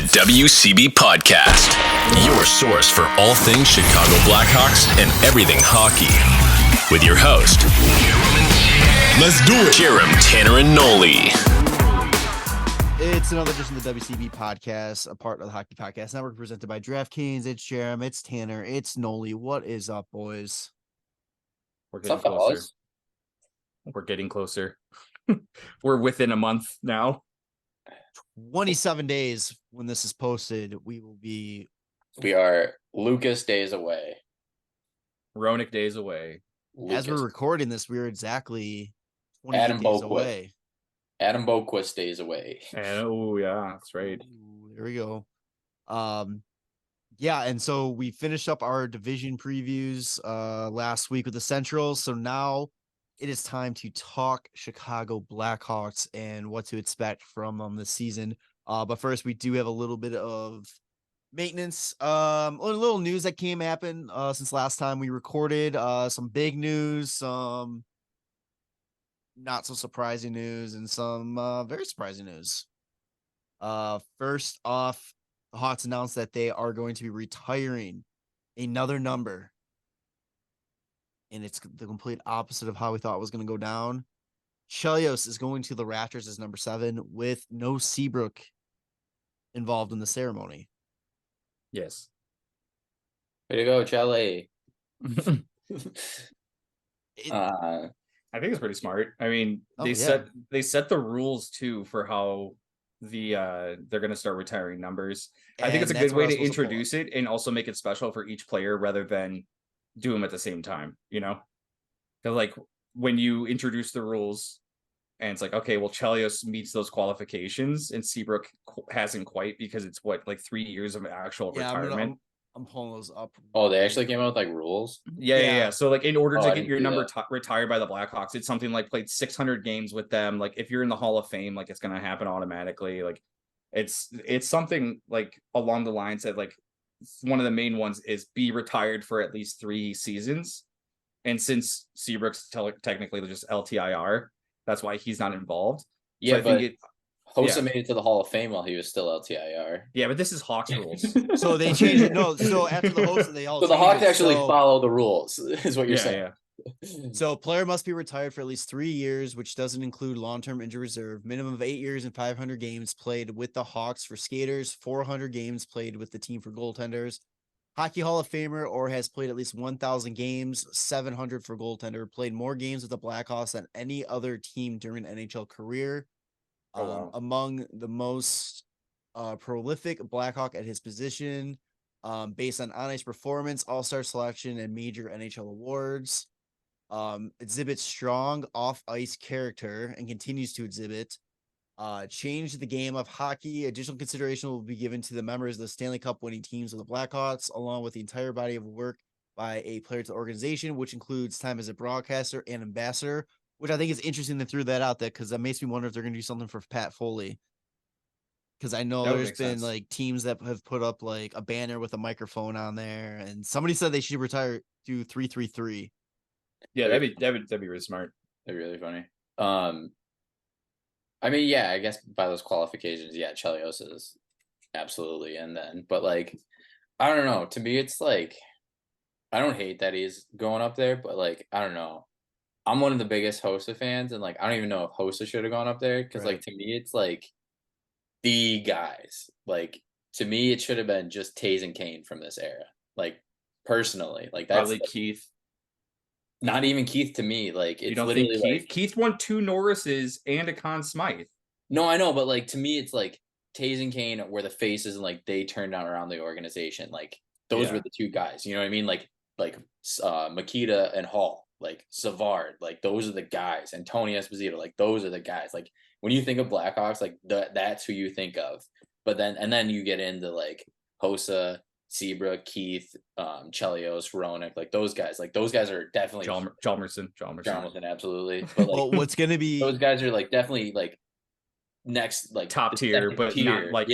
WCB Podcast, your source for all things Chicago Blackhawks and everything hockey. With your host, let's do it, Jarom, Tanner, and Nolly. It's another edition of the WCB Podcast, a part of the Hockey Podcast Network, presented by DraftKings. It's Jarom, it's Tanner, it's Nolly. What is up, boys? We're getting closer. We're getting closer. We're within a month now. 27 days when this is posted, we are Lucas days away. Ronick days away. Lucas. As we're recording this, we're exactly 28 days away. Adam Boquist days away. Oh yeah, that's right. There we go. Yeah, and so we finished up our division previews last week with the Central. So now it is time to talk Chicago Blackhawks and what to expect from them this season. But first, we do have a little bit of maintenance. A little news that happened since last time we recorded. Some big news, some not so surprising news, and some very surprising news. First off, the Hawks announced that they are going to be retiring another number. And it's the complete opposite of how we thought it was going to go down. Chelios is going to the rafters as number 7 with no Seabrook involved in the ceremony. Yes. Way to go, Chelly. I think it's pretty smart. I mean, they set the rules too for how they're going to start retiring numbers. I think it's a good way to introduce it and also make it special for each player rather than do them at the same time, you know? Because like when you introduce the rules and it's like, okay, well, Chelios meets those qualifications and Seabrook hasn't quite, because it's like 3 years of actual retirement. I'm pulling those up. Oh, they actually came out with like rules? Yeah. So like in order to get your number retired by the Blackhawks, it's something like played 600 games with them. Like if you're in the Hall of Fame, like it's going to happen automatically. Like it's something like along the lines that like one of the main ones is be retired for at least 3 seasons. And since Seabrook's technically just LTIR, that's why he's not involved. Yeah, so Hossa made it to the Hall of Fame while he was still LTIR. Yeah, but this is Hawks rules. So they changed it. No, so after the Hossa, they all. So the Hawks actually follow the rules, is what you're saying. Yeah. So player must be retired for at least 3 years, which doesn't include long-term injury reserve. Minimum of 8 years and 500 games played with the Hawks for skaters. 400 games played with the team for goaltenders. Hockey Hall of Famer or has played at least 1,000 games. 700 for goaltender. Played more games with the Blackhawks than any other team during an NHL career. Among the most prolific Blackhawk at his position, based on ice performance, all-star selection, and major NHL awards. Exhibits strong off-ice character and continues to exhibit. Change the game of hockey. Additional consideration will be given to the members of the Stanley Cup winning teams of the Blackhawks, along with the entire body of work by a player to the organization, which includes time as a broadcaster and ambassador, which I think is interesting. They threw that out there because that makes me wonder if they're going to do something for Pat Foley. Because I know there's been like teams that have put up like a banner with a microphone on there, and somebody said they should retire to 3-3-3. Yeah, that'd be really smart. That'd be really funny. I mean, yeah, I guess by those qualifications, yeah, Chelios is absolutely in then. But like, I don't know. To me, it's like, I don't hate that he's going up there, but like, I don't know. I'm one of the biggest Hossa fans, and like, I don't even know if Hossa should have gone up there because, like, to me, it's like the guys. Like, to me, it should have been just Taze and Kane from this era. Like, personally, like that's probably Keith. Not even Keith to me. Like, it's literally Keith? Like, Keith won 2 Norrises and a Conn Smythe. No, I know, but like to me, it's like Taze and Kane were the faces, and like they turned around the organization. Like those were the 2 guys. You know what I mean? Like Makita and Hall, like Savard, like those are the guys. And Tony Esposito, like those are the guys. Like when you think of Blackhawks, like that's who you think of. But then you get into like Hossa, Seabrook, Keith, Chelios, Ronick, like those guys. Like those guys are definitely Chalmerson, absolutely. But like, well, what's gonna be those guys are like definitely like next, like top tier, but tier. Not like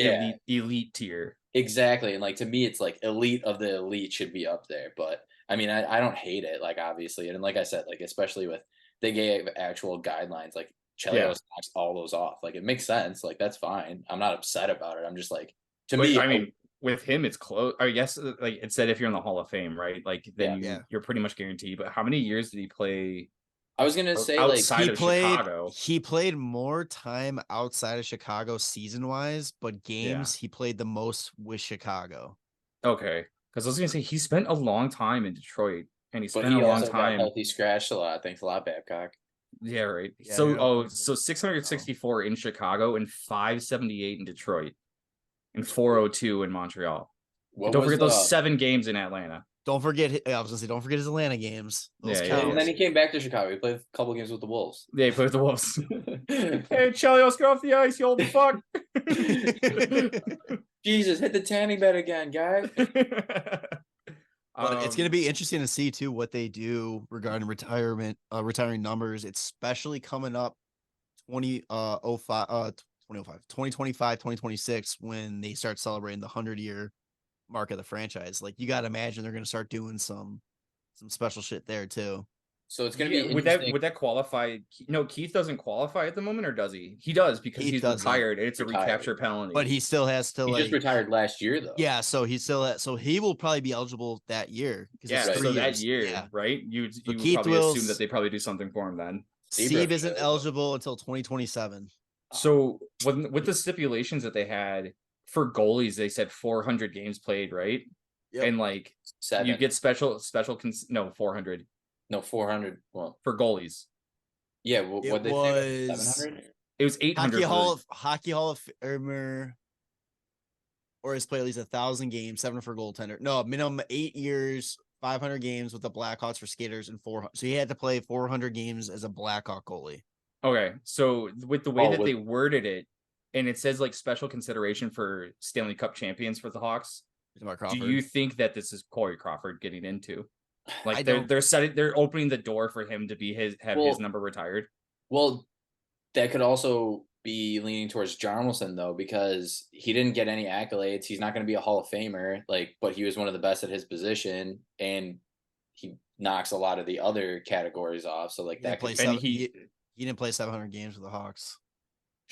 elite tier. Exactly. And like to me, it's like elite of the elite should be up there. But I mean, I don't hate it, like obviously, and like I said, like especially with they gave actual guidelines, like Chelios knocks all those off. Like it makes sense. Like that's fine. I'm not upset about it. I'm just like, To me, I mean, with him, it's close. I guess like it said if you're in the Hall of Fame, right? Like then you're pretty much guaranteed. But how many years did he play? I was gonna say outside like of Chicago. He played more time outside of Chicago season wise, but games he played the most with Chicago. Okay, because I was gonna say he spent a long time in Detroit, and he spent a long time. Got healthy scratched a lot. Thanks a lot, Babcock. Yeah, right. Yeah, so 664 in Chicago and 578 in Detroit, and 402 in Montreal. Don't forget those 7 games in Atlanta. Don't forget. I was gonna say, don't forget his Atlanta games. Those count. And then he came back to Chicago. He played a couple games with the Wolves. Yeah, he played with the Wolves. Hey, Chelios, get off the ice, you old fuck. Jesus, hit the tanning bed again, guys. But it's going to be interesting to see too what they do regarding retiring numbers, especially coming up 2025, 2026 when they start celebrating the 100-year mark of the franchise. Like you got to imagine they're going to start doing some special shit there too. So it's going to be would that qualify? No, Keith doesn't qualify at the moment, or does he? He does because he's retired. And it's a recapture penalty. But he still has to. He just retired last year, though. Yeah, so he will probably be eligible that year. Yeah, so that year, right? You would probably assume that they probably do something for him then. Steve isn't eligible until 2027. So with the stipulations that they had for goalies, they said 400 games played, right? Yep. And like 7. You get 400. No, 400. Well, for goalies. Yeah, what they say? 700. It was 800. Hockey Hall of Famer, or has played at least 1,000 games, 7 for goaltender. No, minimum 8 years, 500 games with the Blackhawks for skaters, and 400. So he had to play 400 games as a Blackhawk goalie. Okay, so with the way that they worded it, and it says like special consideration for Stanley Cup champions for the Hawks. Do you think that this is Corey Crawford getting into? Like they're opening the door for him to be his number retired. Well, that could also be leaning towards Jarmelson though, because he didn't get any accolades. He's not going to be a Hall of Famer, but he was one of the best at his position, and he knocks a lot of the other categories off. So like that. He didn't play 700 games with the Hawks.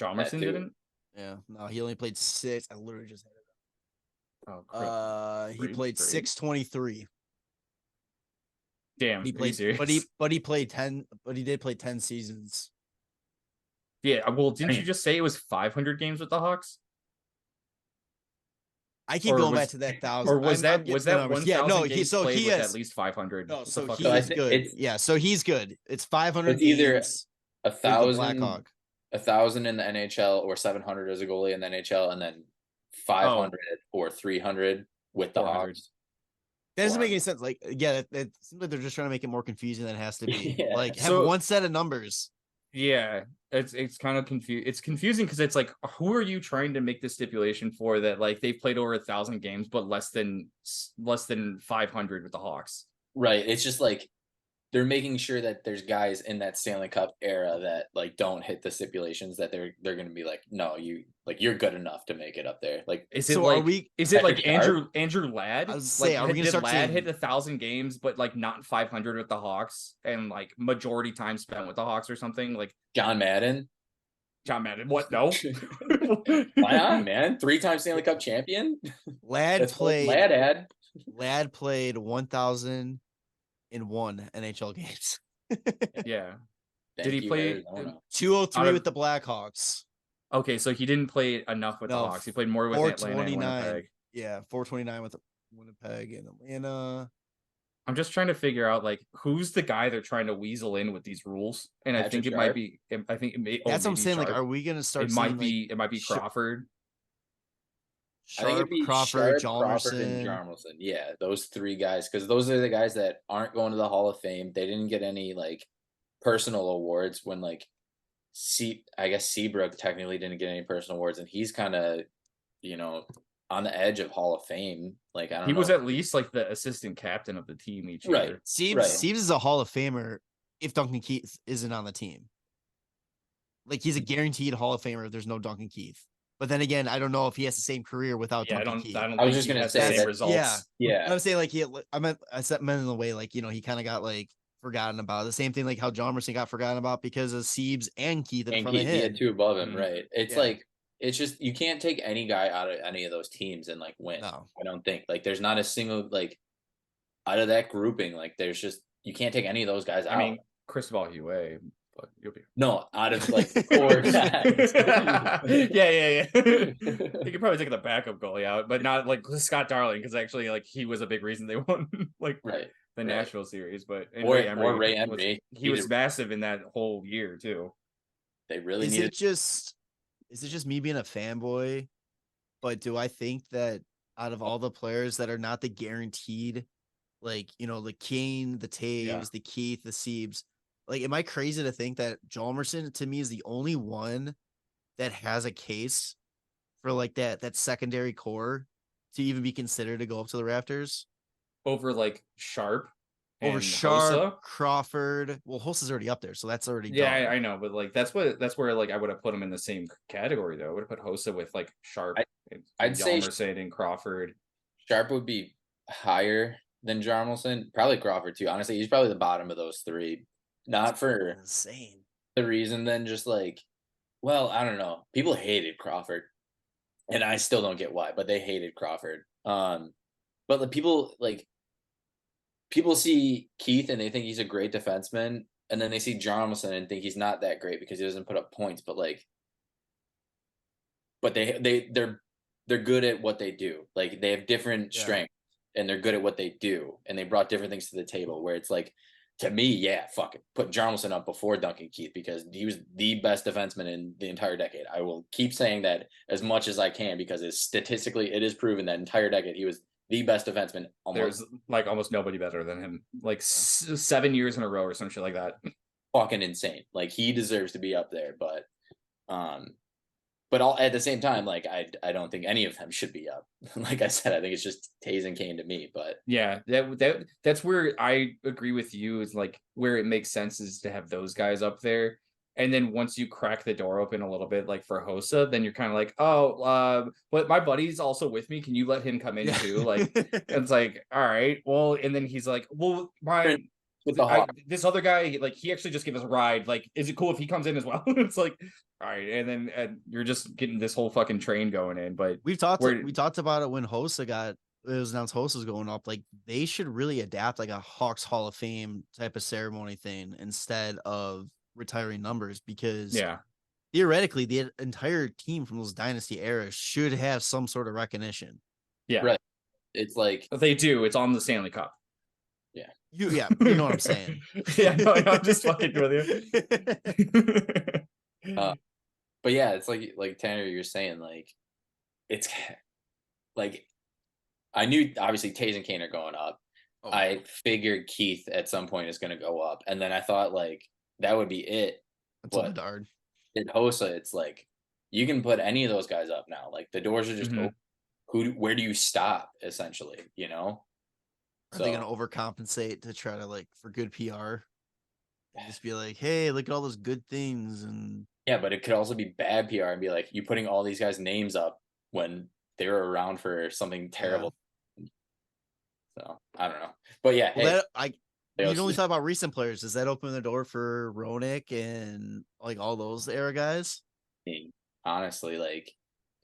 Jarmelson didn't. Yeah, no, he only played 6. I literally just had it. Oh, he played 623. Damn, he played, but he played 10. But he did play 10 seasons. Yeah, well, didn't you just say it was 500 games with the Hawks? I keep going back to that 1,000. Or was that 1,000? Yeah, no. He has at least 500. No, so he's good. Yeah, so he's good. It's 500. It's either 1,000 in the NHL or 700 as a goalie in the NHL, and then 500 or 300 with the Hawks. That doesn't make any sense. Like, yeah, it seems like they're just trying to make it more confusing than it has to be. Like, have one set of numbers. Yeah, it's kind of confusing. It's confusing because it's like, who are you trying to make the stipulation for that? Like, they've played over 1,000 games, but less than 500 with the Hawks. Right. It's just like they're making sure that there's guys in that Stanley Cup era that like don't hit the stipulations, that they're going to be like, no, you're good enough to make it up there. Like, is it like Andrew Ladd? I was saying, are we gonna start Ladd hit 1,000 games, but like not 500 with the Hawks, and like majority time spent with the Hawks or something? Like John Madden. What? No. Why not, man? 3-time Stanley Cup champion. Ladd played 1,001 NHL games. Yeah. Did he play 203 with the Blackhawks? Okay, so he didn't play enough with the Hawks. He played more with Atlanta and Winnipeg. Yeah, 429 with Winnipeg and Atlanta. I'm just trying to figure out like who's the guy they're trying to weasel in with these rules, and I think it might be. I think it may. That's what I'm saying. Like, are we gonna start? It might be Crawford. I think it'd be Crawford, and Jarmelson. Yeah, those 3 guys, because those are the guys that aren't going to the Hall of Fame. They didn't get any like personal awards when like I guess Seabrook technically didn't get any personal awards, and he's kind of, on the edge of Hall of Fame. Like, I don't know. He was at least like the assistant captain of the team each year. Right. Steves is a Hall of Famer if Duncan Keith isn't on the team. Like, he's a guaranteed Hall of Famer if there's no Duncan Keith. But then again, I don't know if he has the same career without Duncan Keith. I was just gonna say the same results. Yeah. I was saying like I set men in the way, like, he kind of got like forgotten about. The same thing like how Jarmerson got forgotten about because of Siebes and Keith in front of him. He had 2 above him, right? It's like it's just you can't take any guy out of any of those teams and like win. No. I don't think like there's not a single like out of that grouping like there's just you can't take any of those guys out. I mean, Cristobal Huey, but you'll be no out of like four guys. yeah. You could probably take the backup goalie out, but not like Scott Darling because actually like he was a big reason they won like the Nashville series. But Ray Emery, he was massive in that whole year too. They really is it just me being a fanboy? But do I think that out of all the players that are not the guaranteed, like, you know, the Kane, the Taves, the Keith, the Siebes, like, am I crazy to think that Hjalmarsson to me is the only one that has a case for like that secondary core to even be considered to go up to the Rafters? Over like Sharp? Over Sharp, Hossa? Crawford. Well, Hossa's already up there, so that's already done. I know, but like that's where like I would have put him in the same category though. I would have put Hossa with like Sharp, I'd say Hjalmarsson and Crawford. Sharp would be higher than Hjalmarsson, probably Crawford too. Honestly, he's probably the bottom of those three. Not for insane the reason, then just like, well, I don't know. People hated Crawford, and I still don't get why, but they hated Crawford. But the people see Keith and they think he's a great defenseman, and then they see Hjalmarsson and think he's not that great because he doesn't put up points. But they're good at what they do. Like they have different strengths, and they're good at what they do, and they brought different things to the table. Where it's like, to me, fuck it, put Hjalmarsson up before Duncan Keith because he was the best defenseman in the entire decade. I will keep saying that as much as I can because statistically it is proven that entire decade he was the best defenseman. There's like almost nobody better than him. Like 7 years in a row or some shit like that. Fucking insane. Like he deserves to be up there, but at the same time, like I don't think any of them should be up. Like I said, I think it's just Taves and Kane to me. But yeah, that's where I agree with you. Is like where it makes sense is to have those guys up there. And then once you crack the door open a little bit, like for Hossa, then you're kind of like, but my buddy's also with me. Can you let him come in too? Like, it's like, all right, well, and then he's like, well, this other guy, like, he actually just gave us a ride. Like, is it cool if he comes in as well? It's like, all right, and then you're just getting this whole fucking train going in. But we talked about it when it was announced Hossa's going up. Like, they should really adapt like a Hawks Hall of Fame type of ceremony thing instead of retiring numbers, because theoretically the entire team from those dynasty eras should have some sort of recognition. Right. It's like they do. It's on the Stanley Cup. You know what I'm saying. No, I'm just fucking with you. But yeah, it's like Tanner, you're saying, like, it's like I knew obviously Taves and Kane are going up. I figured Keith at some point is going to go up, and then I thought like that would be it. That's Bedard. In Hossa, it's like you can put any of those guys up now. Like the doors are just open. Where do you stop? Essentially, you know. Are they going to overcompensate to try to like for good PR? Just be like, hey, look at all those good things, and but it could also be bad PR and be like you putting all these guys' names up when they were around for something terrible. So I don't know, but you only talk about recent players. Does that open the door for Roenick and like all those era guys? Honestly, like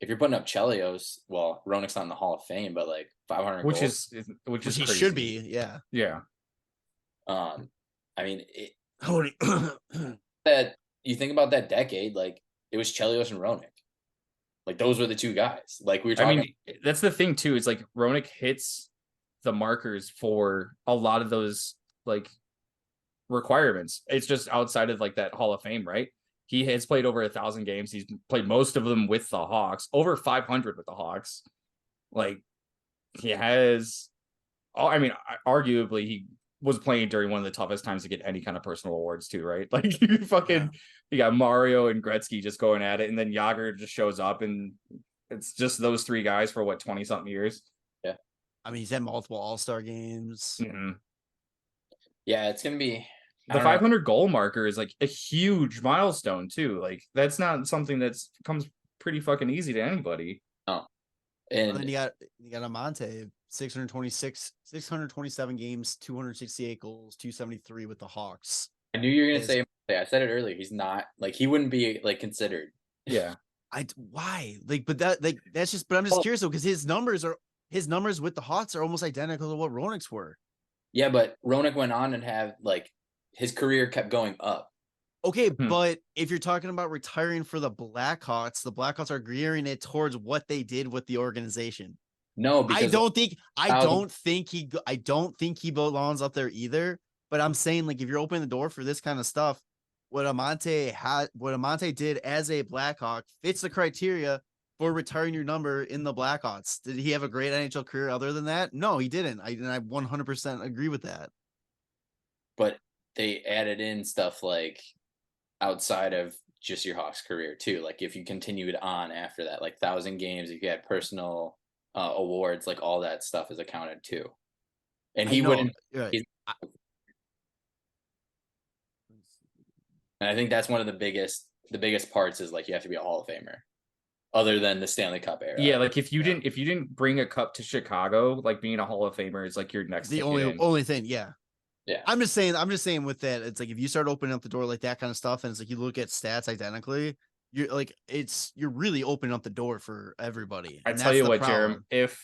if you're putting up Chelios, well, Roenick's not in the Hall of Fame, but like 500 which goals, is he crazy. Should be, yeah. I mean, that you think about that decade, like it was Chelios and Roenick. Like those were the two guys. Like we were talking. I mean, that's the thing too. Is like Roenick hits the markers for a lot of those like requirements. It's just outside of like that Hall of Fame, right? He has played over 1,000 games. He's played most of them with the Hawks, over 500 with the Hawks. Like he has, I mean, arguably he was playing during one of the toughest times to get any kind of personal awards too, right? Like you got Mario and Gretzky just going at it, and then Jágr just shows up, and it's just those three guys for what 20 something years. Yeah, I mean he's had multiple All-Star games. Mm-hmm. Yeah, it's gonna be the 500 goal marker is like a huge milestone too. Like that's not something that's comes pretty fucking easy to anybody. No, and then you got Amante, 627 games, 268 goals, 273 with the Hawks. I knew you were gonna say. I said it earlier. He's not like he wouldn't be like considered. Yeah, Why? Like, but that's just. But I'm just curious though, because his numbers with the Hawks are almost identical to what Roenick's were. Yeah, but Roenick went on and have like his career kept going up. Okay, but if you're talking about retiring for the Blackhawks are gearing it towards what they did with the organization. No, because I don't think he belongs up there either. But I'm saying, like, if you're opening the door for this kind of stuff, what Amante did as a Blackhawk fits the criteria for retiring your number in the Blackhawks. Did he have a great NHL career other than that? No, he didn't. I 100% agree with that. But they added in stuff like outside of just your Hawks career too. Like if you continued on after that, like 1,000 games, if you had personal awards, like all that stuff is accounted too. And he wouldn't. Right. And I think that's one of the biggest parts is like you have to be a Hall of Famer, other than the Stanley Cup era. Yeah, like if you didn't bring a cup to Chicago, like being a Hall of Famer is like your next. The only thing, yeah. Yeah. I'm just saying with that, it's like if you start opening up the door like that kind of stuff, and it's like you look at stats identically, you're really opening up the door for everybody. I tell you what, Jarom, if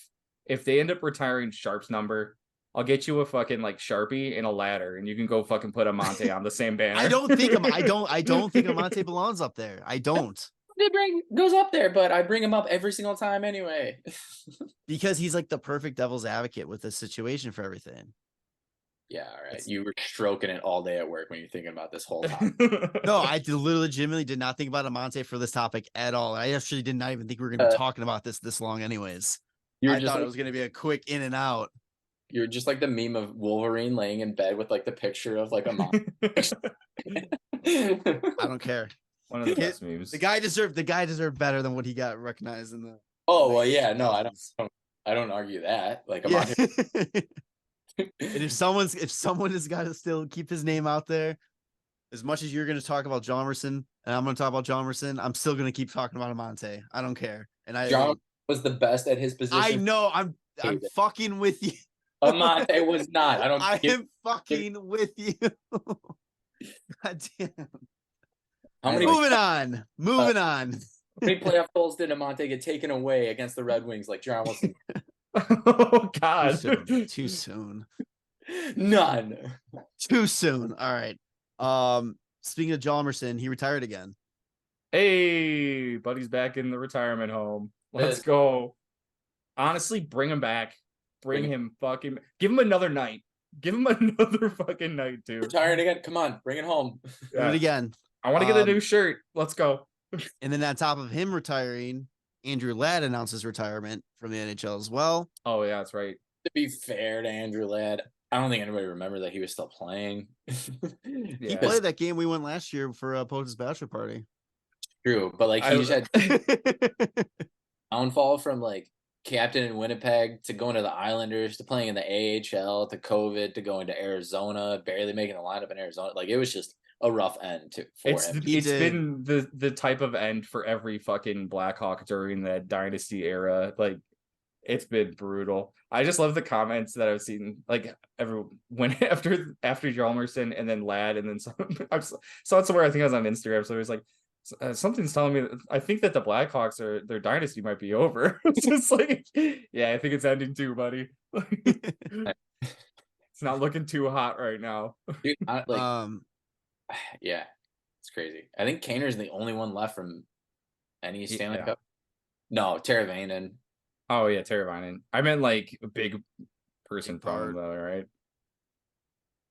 they end up retiring Sharp's number, I'll get you a fucking like Sharpie and a ladder, and you can go fucking put Amante on the same banner. I don't think Amante belongs up there. I don't. Goes up there, but I bring him up every single time anyway. Because he's like the perfect devil's advocate with this situation for everything. Yeah, all right. You were stroking it all day at work when you're thinking about this whole time. No, I legitimately did not think about Amante for this topic at all. I actually did not even think we were going to be talking about this long anyways. I thought it was going to be a quick in and out. You're just like the meme of Wolverine laying in bed with like the picture of like a mom. I don't care. One of the best memes. The guy deserved better than what he got recognized in the. Oh well, yeah, no, I don't argue that. Like, and if someone has got to still keep his name out there, as much as you're going to talk about John Merson and I'm going to talk about John Merson, I'm still going to keep talking about Amante. I don't care. And John was the best at his position. I know. I'm fucking with you. Amante was not. I am fucking with you. God damn. Moving on. How many playoff goals did Amante get taken away against the Red Wings like Jarom Wilson? Oh God. Too soon. None. Too soon. All right. Speaking of John Merson, he retired again. Hey, buddy's back in the retirement home. Let's go. Honestly, bring him back. Bring him fucking. Give him another night. Give him another fucking night, dude. Retiring again. Come on, bring it home. Do it again. I want to get a new shirt. Let's go. And then on top of him retiring, Andrew Ladd announces retirement from the NHL as well. Oh yeah, that's right. To be fair to Andrew Ladd, I don't think anybody remembered that he was still playing. He played that game we went last year for Poach's bachelor party. True, but like he just had downfall from like captain in Winnipeg to going to the Islanders to playing in the AHL to COVID to going to Arizona, barely making the lineup in Arizona. Like it was just a rough end for him. It's been the type of end for every fucking Blackhawk during that dynasty era. Like it's been brutal. I just love the comments that I've seen. Like when after Hjalmarsson and then Ladd and then some. I saw it somewhere. I think I was on Instagram. So it was like something's telling me that I think that the Blackhawks their dynasty might be over. It's just like, yeah, I think it's ending too, buddy. It's not looking too hot right now. Dude, yeah, it's crazy. I think Kaner's the only one left from any Stanley Cup. No, Teravainen. Oh yeah, Teravainen. I meant like a big person from though, right?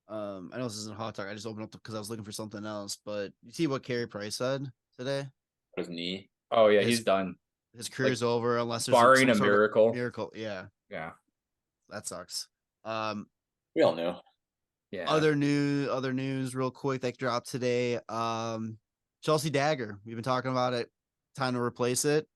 I know this isn't a hot talk. I just opened up because I was looking for something else. But you see what Carey Price said today? His knee. Oh yeah, he's done. His career's over unless there's barring a miracle. Miracle, yeah. That sucks. We all knew. Yeah. Other news, real quick that dropped today. Chelsea Dagger. We've been talking about it. Time to replace it.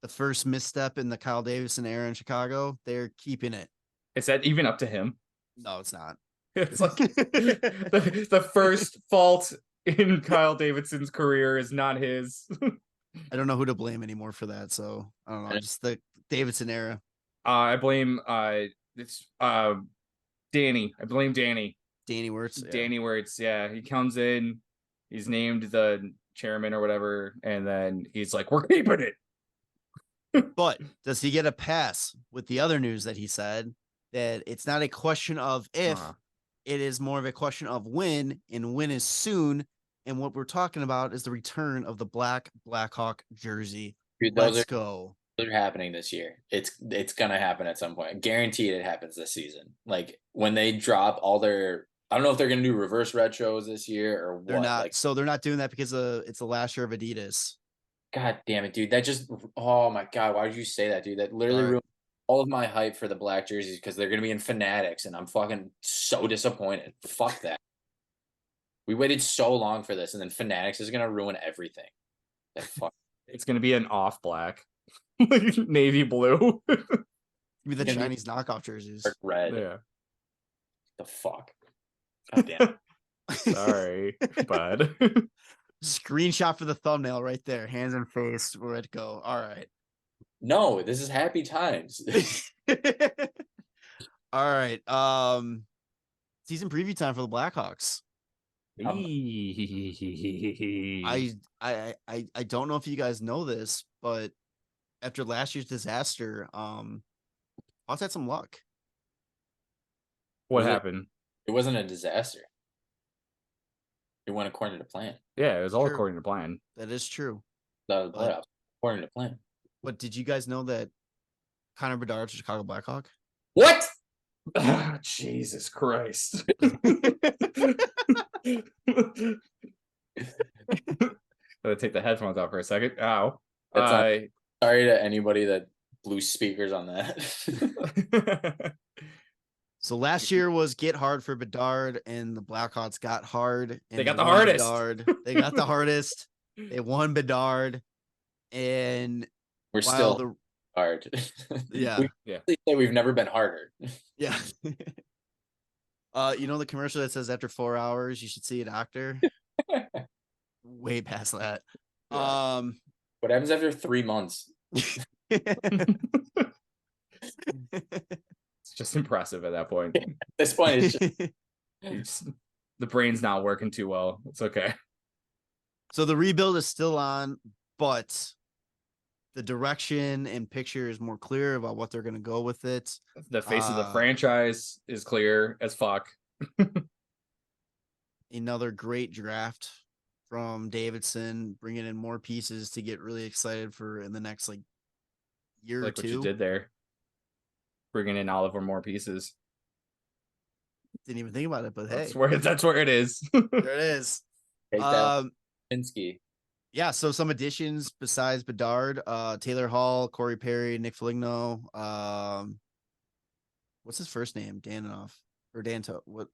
The first misstep in the Kyle Davidson era in Chicago. They're keeping it. Is that even up to him? No, it's not. It's like the first fault in Kyle Davidson's career is not his. I don't know who to blame anymore for that. So I don't know. Just the Davidson era. I blame it's Danny. I blame Danny. Danny Wirtz. Yeah. Danny Wirtz. Yeah, he comes in. He's named the chairman or whatever, and then he's like, "We're keeping it." But does he get a pass with the other news that he said that it's not a question of if, it is more of a question of when, and when is soon. And what we're talking about is the return of the Blackhawk jersey. Dude, Let's go. They're happening this year. It's gonna happen at some point. Guaranteed it happens this season. Like when they drop all their, I don't know if they're gonna do reverse retros this year or what. They're not. Like, so they're not doing that because it's the last year of Adidas. God damn it, dude. That just, oh my God, why did you say that, dude? That literally ruined all of my hype for the black jerseys because they're going to be in Fanatics, and I'm fucking so disappointed. Fuck that. We waited so long for this, and then Fanatics is going to ruin everything. Fuck. It's going to be an off black, navy blue. Be the Chinese knockoff jerseys. Red. Yeah. The fuck. God damn. Sorry, bud. Screenshot for the thumbnail right there. Hands and face. Where it go? All right. No, this is happy times. All right. Season preview time for the Blackhawks. I don't know if you guys know this, but after last year's disaster, Hawks had some luck. What happened? It wasn't a disaster. It went according to plan. Yeah, it was all according to plan. That is true. The playoffs according to plan. But did you guys know that Connor Bedard's a Chicago Blackhawk? What? Jesus Christ. Gotta take the headphones off for a second. Ow. Sorry to anybody that blew speakers on that. So last year was get hard for Bedard, and the Blackhawks got hard. And they got the hardest. Bedard. They got the hardest. They won Bedard, and we're still hard. Yeah. We've never been harder. Yeah. You know the commercial that says after 4 hours you should see a doctor? Way past that. What happens after 3 months? It's just impressive at that point. At this point, the brain's not working too well. It's okay. So the rebuild is still on, but the direction and picture is more clear about what they're going to go with it. The face of the franchise is clear as fuck. Another great draft from Davidson, bringing in more pieces to get really excited for in the next year or two. What you did there. Bringing in Oliver more pieces. Didn't even think about it, but that's hey, that's where it is. There it is. Korchinski. Yeah, so some additions besides Bedard, Taylor Hall, Corey Perry, Nick Foligno. What's his first name? Danoff or Danto? What?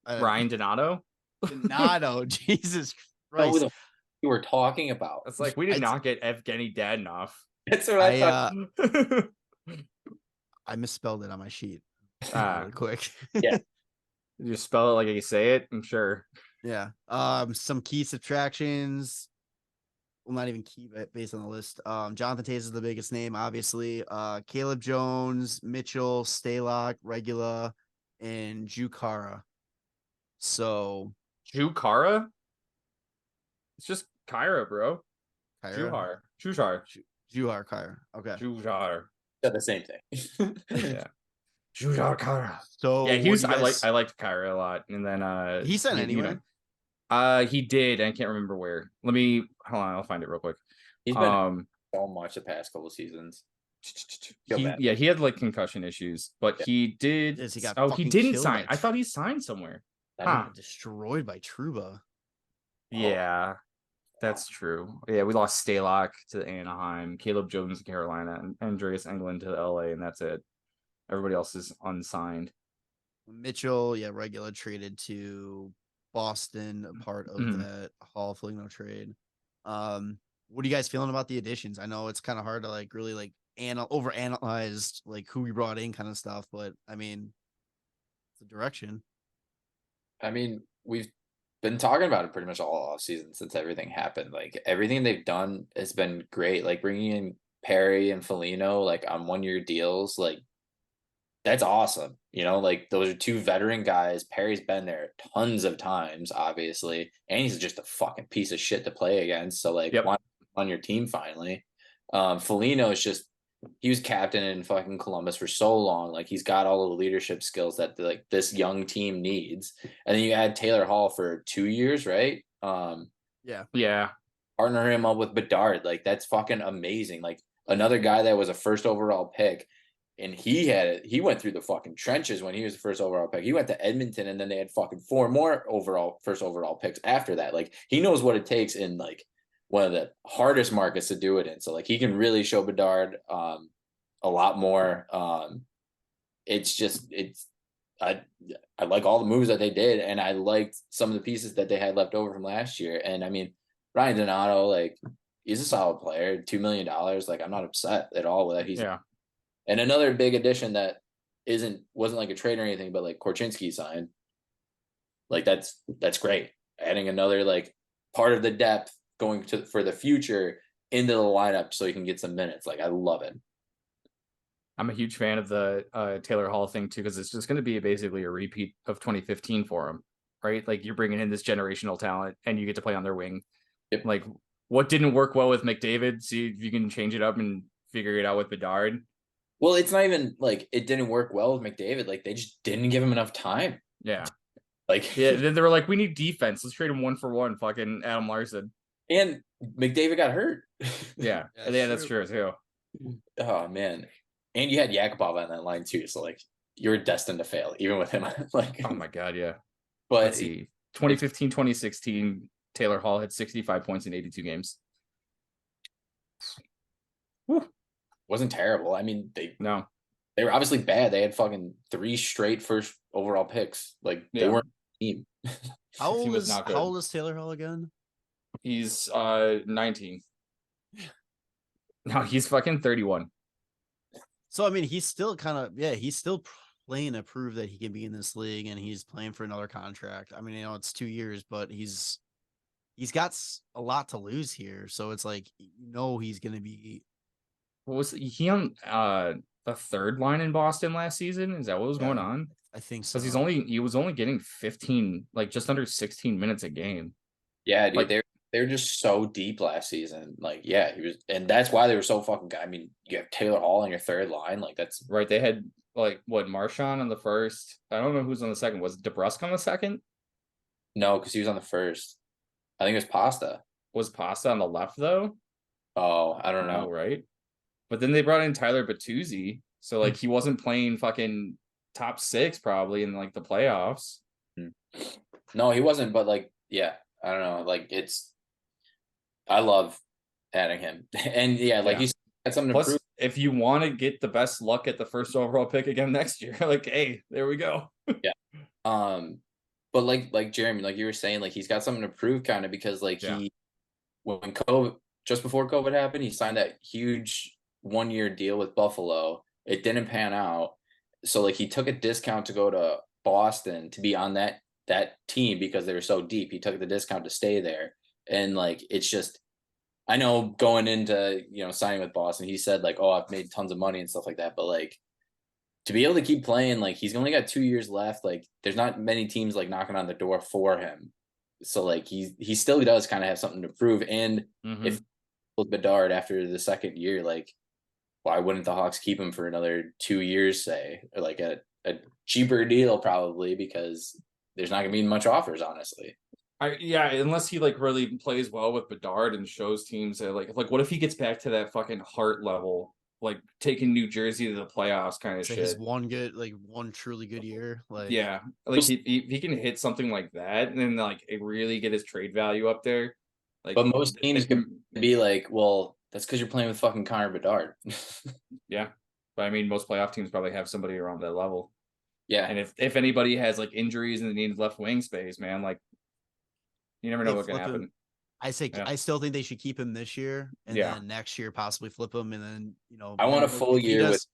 Ryan Donato. Donato. Jesus Christ! Who you were talking about? It's like we did not get Evgeny Dadonov. That's what I thought. I misspelled it on my sheet. Really quick. Yeah. You spell it like you say it, I'm sure. Yeah. Some key subtractions. Well, not even key, but based on the list. Jonathan Taze is the biggest name, obviously. Caleb Jones, Mitchell, Stalock, Regula, and Jukara. So Jukara? It's just Kyra, bro. Kyra? Juhar Kyra. Okay. Juhar. Said the same thing. Yeah. Juhar Kyra. So yeah, he was. I liked Kyra a lot, and then he sent anyway. He did. I can't remember where. Let me hold on. I'll find it real quick. He's been so much the past couple seasons. He had concussion issues, but he did. He didn't sign. I thought he signed somewhere. Destroyed by Trouba. Yeah, that's true. Yeah, we lost Stalock to Anaheim, Caleb Jones to Carolina, and Andreas Englund to LA, and that's it. Everybody else is unsigned. Mitchell, Regula traded to Boston, a part of that Hall Foligno trade. What are you guys feeling about the additions? I know it's kind of hard to really overanalyze who we brought in kind of stuff, but I mean, it's a direction. I mean, we've been talking about it pretty much all off season since everything happened. Everything they've done has been great. Bringing in Perry and Foligno on 1-year deals. that's awesome. You know, like those are two veteran guys. Perry's been there tons of times, obviously, and he's just a fucking piece of shit to play against. So like, why on your team finally? Foligno is just, he was captain in fucking Columbus for so long. Like he's got all of the leadership skills that like this young team needs. And then you add Taylor Hall for 2 years, right? Yeah. Partner him up with Bedard. Like that's fucking amazing. Like another guy that was a first overall pick. And he went through the fucking trenches when he was the first overall pick. He went to Edmonton and then they had fucking 4 more first overall picks after that. Like he knows what it takes in like one of the hardest markets to do it in. So like he can really show Bedard a lot more. I like all the moves that they did, and I liked some of the pieces that they had left over from last year. And I mean, Ryan Donato, like he's a solid player, $2 million. Like I'm not upset at all with that. He's and another big addition that wasn't like a trade or anything, but like Korchinski signed. Like that's great. Adding another like part of the depth going to for the future into the lineup so he can get some minutes. Like I love it. I'm a huge fan of the Taylor Hall thing too, because it's just going to be basically a repeat of 2015 for him, right? Like you're bringing in this generational talent and you get to play on their wing. Yep. Like what didn't work well with McDavid, see if you can change it up and figure it out with Bedard. Well, it's not even like it didn't work well with McDavid. Like they just didn't give him enough time. Yeah. Like then they were like, we need defense. Let's trade him 1-for-1. Fucking Adam Larson. And McDavid got hurt. Yeah, that's true too. Oh man. And you had Yakupov on that line too, so like you're destined to fail, even with him. Like, oh my god, yeah. But let's see, 2015, 2016, Taylor Hall had 65 points in 82 games. Whew. Wasn't terrible. I mean, they were obviously bad. They had fucking 3 straight first overall picks. Like they weren't a team. How old is Taylor Hall again? He's 19. No, he's fucking 31. So I mean, he's still he's still playing to prove that he can be in this league, and he's playing for another contract. I mean, you know, it's 2 years, but he's got a lot to lose here. So it's like, you know, he's going to be. What was he on the third line in Boston last season? Is that what was going on? I think so. Because he was only getting 15, like just under 16 minutes a game. Yeah, dude, like, they're just so deep last season. Like, yeah, he was, and that's why they were so fucking good. I mean, you have Taylor Hall on your third line. Like, that's right. They had like Marchand on the first. I don't know who's on the second. Was DeBrusk on the second? No, because he was on the first. I think it was Pasta. Was Pasta on the left though? Oh, I don't know. Right. But then they brought in Tyler Bertuzzi, so like he wasn't playing fucking top 6 probably in like the playoffs. No, he wasn't. But like, yeah, I don't know. Like I love adding him, and like you said, something to prove. If you want to get the best luck at the first overall pick again next year, like, hey, there we go. Yeah. But like Jeremy, like you were saying, like he's got something to prove, kind of, because like when just before COVID happened, he signed that huge 1-year deal with Buffalo. It didn't pan out, so like he took a discount to go to Boston to be on that team because they were so deep. He took the discount to stay there. And like, it's just, I know going into, you know, signing with Boston, he said like, oh, I've made tons of money and stuff like that. But like, to be able to keep playing, like he's only got 2 years left. Like there's not many teams like knocking on the door for him. So like he still does kind of have something to prove. And if Bedard after the second year, like why wouldn't the Hawks keep him for another 2 years, say, or like a cheaper deal probably, because there's not gonna be much offers, honestly. Unless he like really plays well with Bedard and shows teams that like what if he gets back to that fucking heart level, like taking New Jersey to the playoffs kind of shit. His one truly good year. Like like he can hit something like that and then like it really get his trade value up there. Like, but most teams can be like, well, that's because you're playing with fucking Connor Bedard. Yeah, but I mean, most playoff teams probably have somebody around that level. Yeah, and if anybody has like injuries and they need left wing space, man, like. You never know what's gonna happen. I still think they should keep him this year, and then next year possibly flip him, and then I want a full year with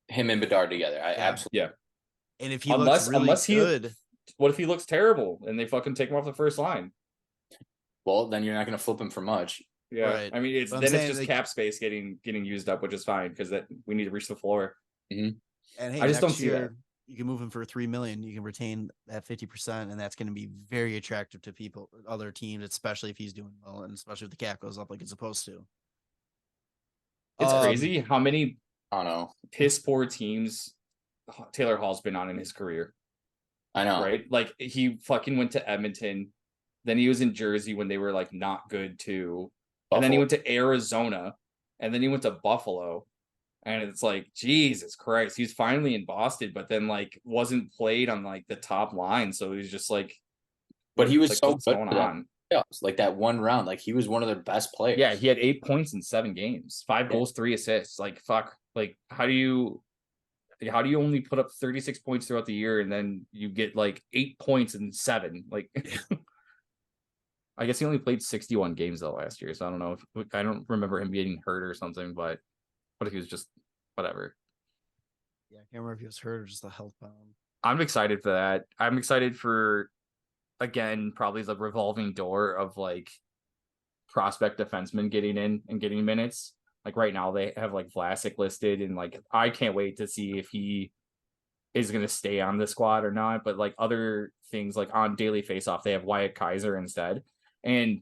him and Bedard together. I absolutely And if he looks really good, what if he looks terrible and they fucking take him off the first line? Well, then you're not gonna flip him for much. Yeah, right. I mean, it's just cap space getting used up, which is fine because that we need to reach the floor. Mm-hmm. And hey, I just don't next see that. year you can move him for $3 million. You can retain that 50%, and that's going to be very attractive to people, other teams, especially if he's doing well, and especially if the cap goes up like it's supposed to. It's crazy how many I don't know piss poor teams Taylor Hall's been on in his career. I know, right? Like he fucking went to Edmonton, then he was in Jersey when they were like not good too, and then he went to Arizona, and then he went to Buffalo, and it's like Jesus Christ, he's finally in Boston, but then like wasn't played on like the top line, so he's just like, but he was like, so what's good going for them. on? Like that one round, like he was one of their best players. Yeah, he had 8 points in 7 games, 5 goals, 3 assists. Like fuck, like how do you only put up 36 points throughout the year and then you get like 8 points in 7? Like, I guess he only played 61 games though last year, so I don't know if I don't remember him getting hurt or something, but what if he was just whatever? Yeah, I can't remember if he was hurt or just a health bound. I'm excited for that. I'm excited for, again, probably the revolving door of like prospect defensemen getting in and getting minutes. Like right now they have like Vlasic listed, and like I can't wait to see if he is going to stay on the squad or not. But like other things, like on Daily Faceoff, they have Wyatt Kaiser instead. And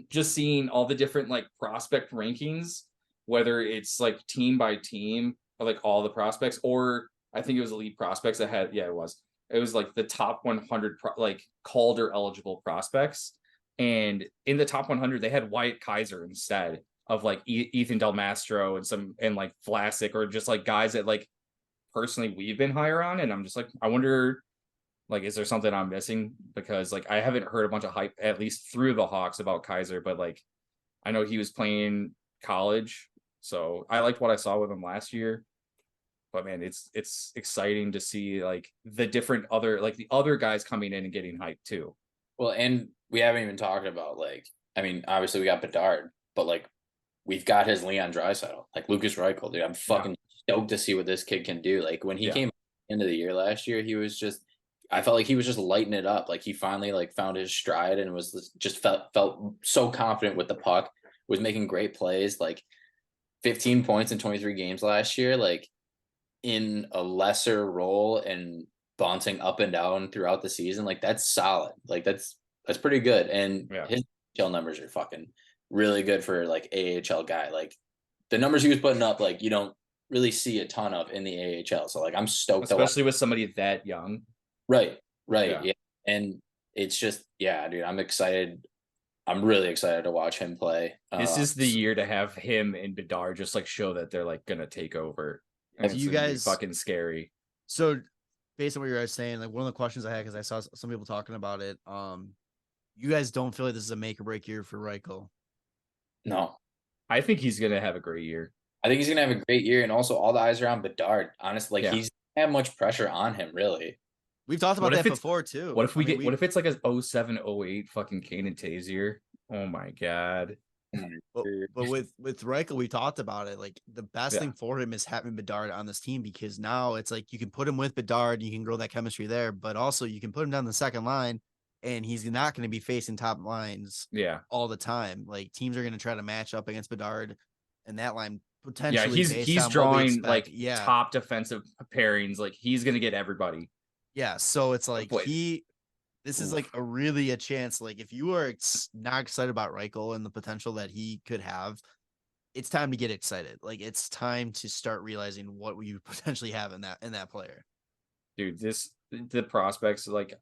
just seeing all the different like prospect rankings, whether it's like team by team, or like all the prospects, or I think it was Elite Prospects that had, it was like the top 100 like Calder eligible prospects. And in the top 100, they had Wyatt Kaiser instead of like Ethan Del Mastro and like Vlasic, or just like guys that like personally we've been higher on. And I'm just like, I wonder, like, is there something I'm missing? Because like I haven't heard a bunch of hype, at least through the Hawks, about Kaiser, but like I know he was playing college, so I liked what I saw with him last year. But man, it's exciting to see like the different other, like the other guys coming in and getting hyped too. Well, and we haven't even talked about like, I mean, obviously we got Bedard, but like we've got his Leon Draisaitl, like Lucas Reichel, dude. I'm fucking stoked to see what this kid can do. Like when he came into the year last year, he was just, I felt like he was just lighting it up. Like he finally like found his stride and was just felt so confident with the puck, was making great plays, like 15 points in 23 games last year, like in a lesser role and bouncing up and down throughout the season. Like that's solid. Like that's pretty good. And his AHL numbers are fucking really good for like AHL guy. Like the numbers he was putting up, like you don't really see a ton of in the AHL. So like I'm stoked, especially with somebody that young. Right. Yeah. And it's just, dude, I'm excited. I'm really excited to watch him play. This is the year to have him and Bedard just like show that they're like gonna take over. And you guys fucking scary. So based on what you guys saying, like one of the questions I had, because I saw some people talking about it, you guys don't feel like this is a make or break year for Reichel? No, I think he's gonna have a great year. I think he's gonna have a great year, and also all the eyes are on Bedard. Honestly, like he's gonna have much pressure on him. Really, we've talked about that before too. What if what if it's like a 07-08 fucking Kane and Tays year? Oh my god. But with Reichel, we talked about it. Like the best thing for him is having Bedard on this team, because now it's like you can put him with Bedard, you can grow that chemistry there, but also you can put him down the second line, and he's not going to be facing top lines all the time. Like teams are going to try to match up against Bedard, and that line potentially he's drawing like top defensive pairings. Like he's going to get everybody. Yeah, so it's like this is like a chance. Like if you are not excited about Reichel and the potential that he could have, it's time to get excited. Like it's time to start realizing what you potentially have in that player. Dude, the prospects, like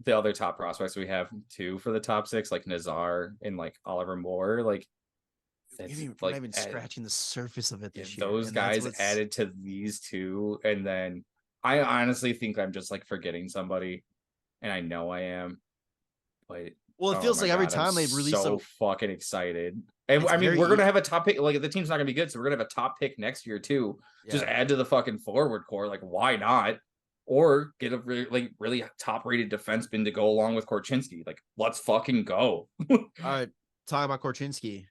the other top prospects we have too for the top 6, like Nazar and like Oliver Moore, like we're not even scratching the surface of it this year. Those guys added to these two, and then I honestly think I'm just like forgetting somebody. And I know I am, but it feels like every time they release so fucking excited. And I mean, we're gonna have a top pick. Like the team's not gonna be good, so we're gonna have a top pick next year too. Just add to the fucking forward core. Like, why not? Or get a really top rated defenseman to go along with Korchinski. Like, let's fucking go. All right, talk about Korchinski.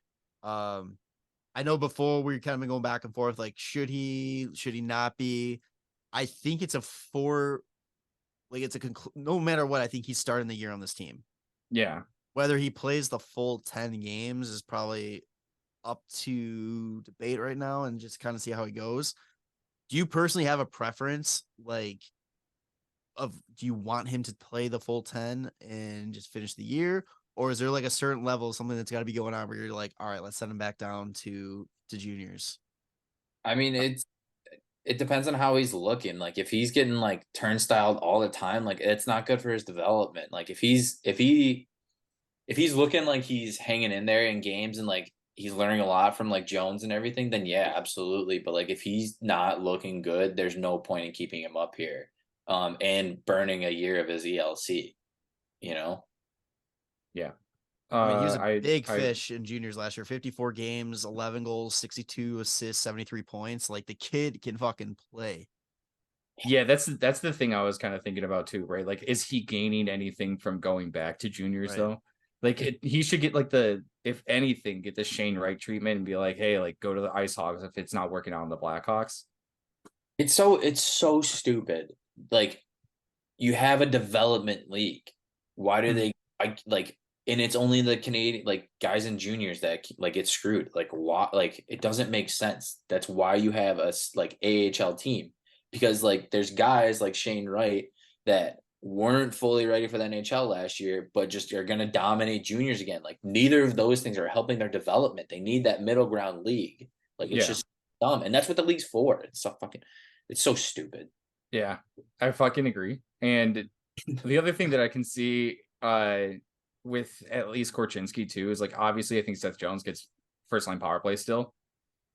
I know before we kind of been going back and forth. Like, should he not be? I think it's a 4. Like it's no matter what, I think he's starting the year on this team. Yeah. Whether he plays the full 10 games is probably up to debate right now, and just kind of see how he goes. Do you personally have a preference, like, do you want him to play the full 10 and just finish the year? Or is there like a certain level, something that's got to be going on where you're like, all right, let's send him back down to juniors? I mean, it depends on how he's looking. Like if he's getting like turnstiled all the time, like it's not good for his development. Like if he's looking like he's hanging in there in games and like he's learning a lot from like Jones and everything, then yeah, absolutely. But like if he's not looking good, there's no point in keeping him up here. And burning a year of his ELC, you know? Yeah. I mean, he was a big fish in juniors last year. 54 games, 11 goals, 62 assists, 73 points. Like the kid can fucking play. Yeah, that's the thing I was kind of thinking about too, right? Like, is he gaining anything from going back to juniors though? Like he should get like if anything, get the Shane Wright treatment and be like, hey, like go to the Ice Hogs if it's not working out in the Blackhawks. It's so stupid. Like you have a development league. Why do they like? And it's only the Canadian like guys and juniors that like get screwed. Like why? Like it doesn't make sense. That's why you have a like AHL team, because like there's guys like Shane Wright that weren't fully ready for the NHL last year, but just are going to dominate juniors again. Like neither of those things are helping their development. They need that middle ground league. Like it's just dumb, and that's what the league's for. It's so stupid. Yeah, I fucking agree. And the other thing that I can see with at least Korchinski too is like obviously I think Seth Jones gets first line power play still,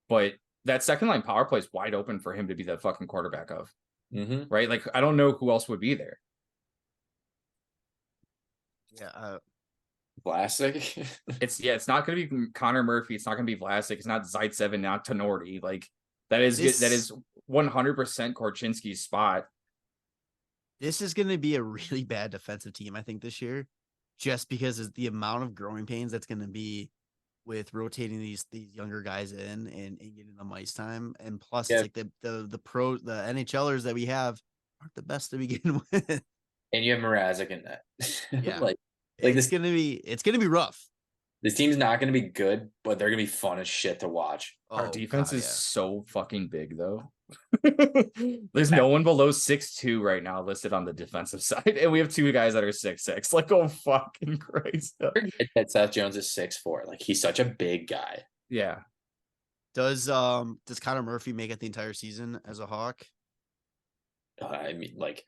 but that second line power play is wide open for him to be the fucking quarterback of. Right? Like I don't know who else would be there. Yeah, Vlasic. It's not going to be Connor Murphy. It's not going to be Vlasic. It's not Zaitsev and not Tenorti. Like that is 100% Korchinski's spot. This is going to be a really bad defensive team, I think, this year, just because of the amount of growing pains that's going to be with rotating these younger guys in and getting them ice time. And plus, it's like the NHLers that we have aren't the best to begin with. And you have Mrazek in that. Yeah, it's gonna be rough. This team's not gonna be good, but they're gonna be fun as shit to watch. Our defense is so fucking big, though. There's no one below 6'2" right now listed on the defensive side, and we have two guys that are 6'6". Like, oh fucking Christ! That Seth Jones is 6'4". Like he's such a big guy. Yeah. Does Connor Murphy make it the entire season as a Hawk? I mean, like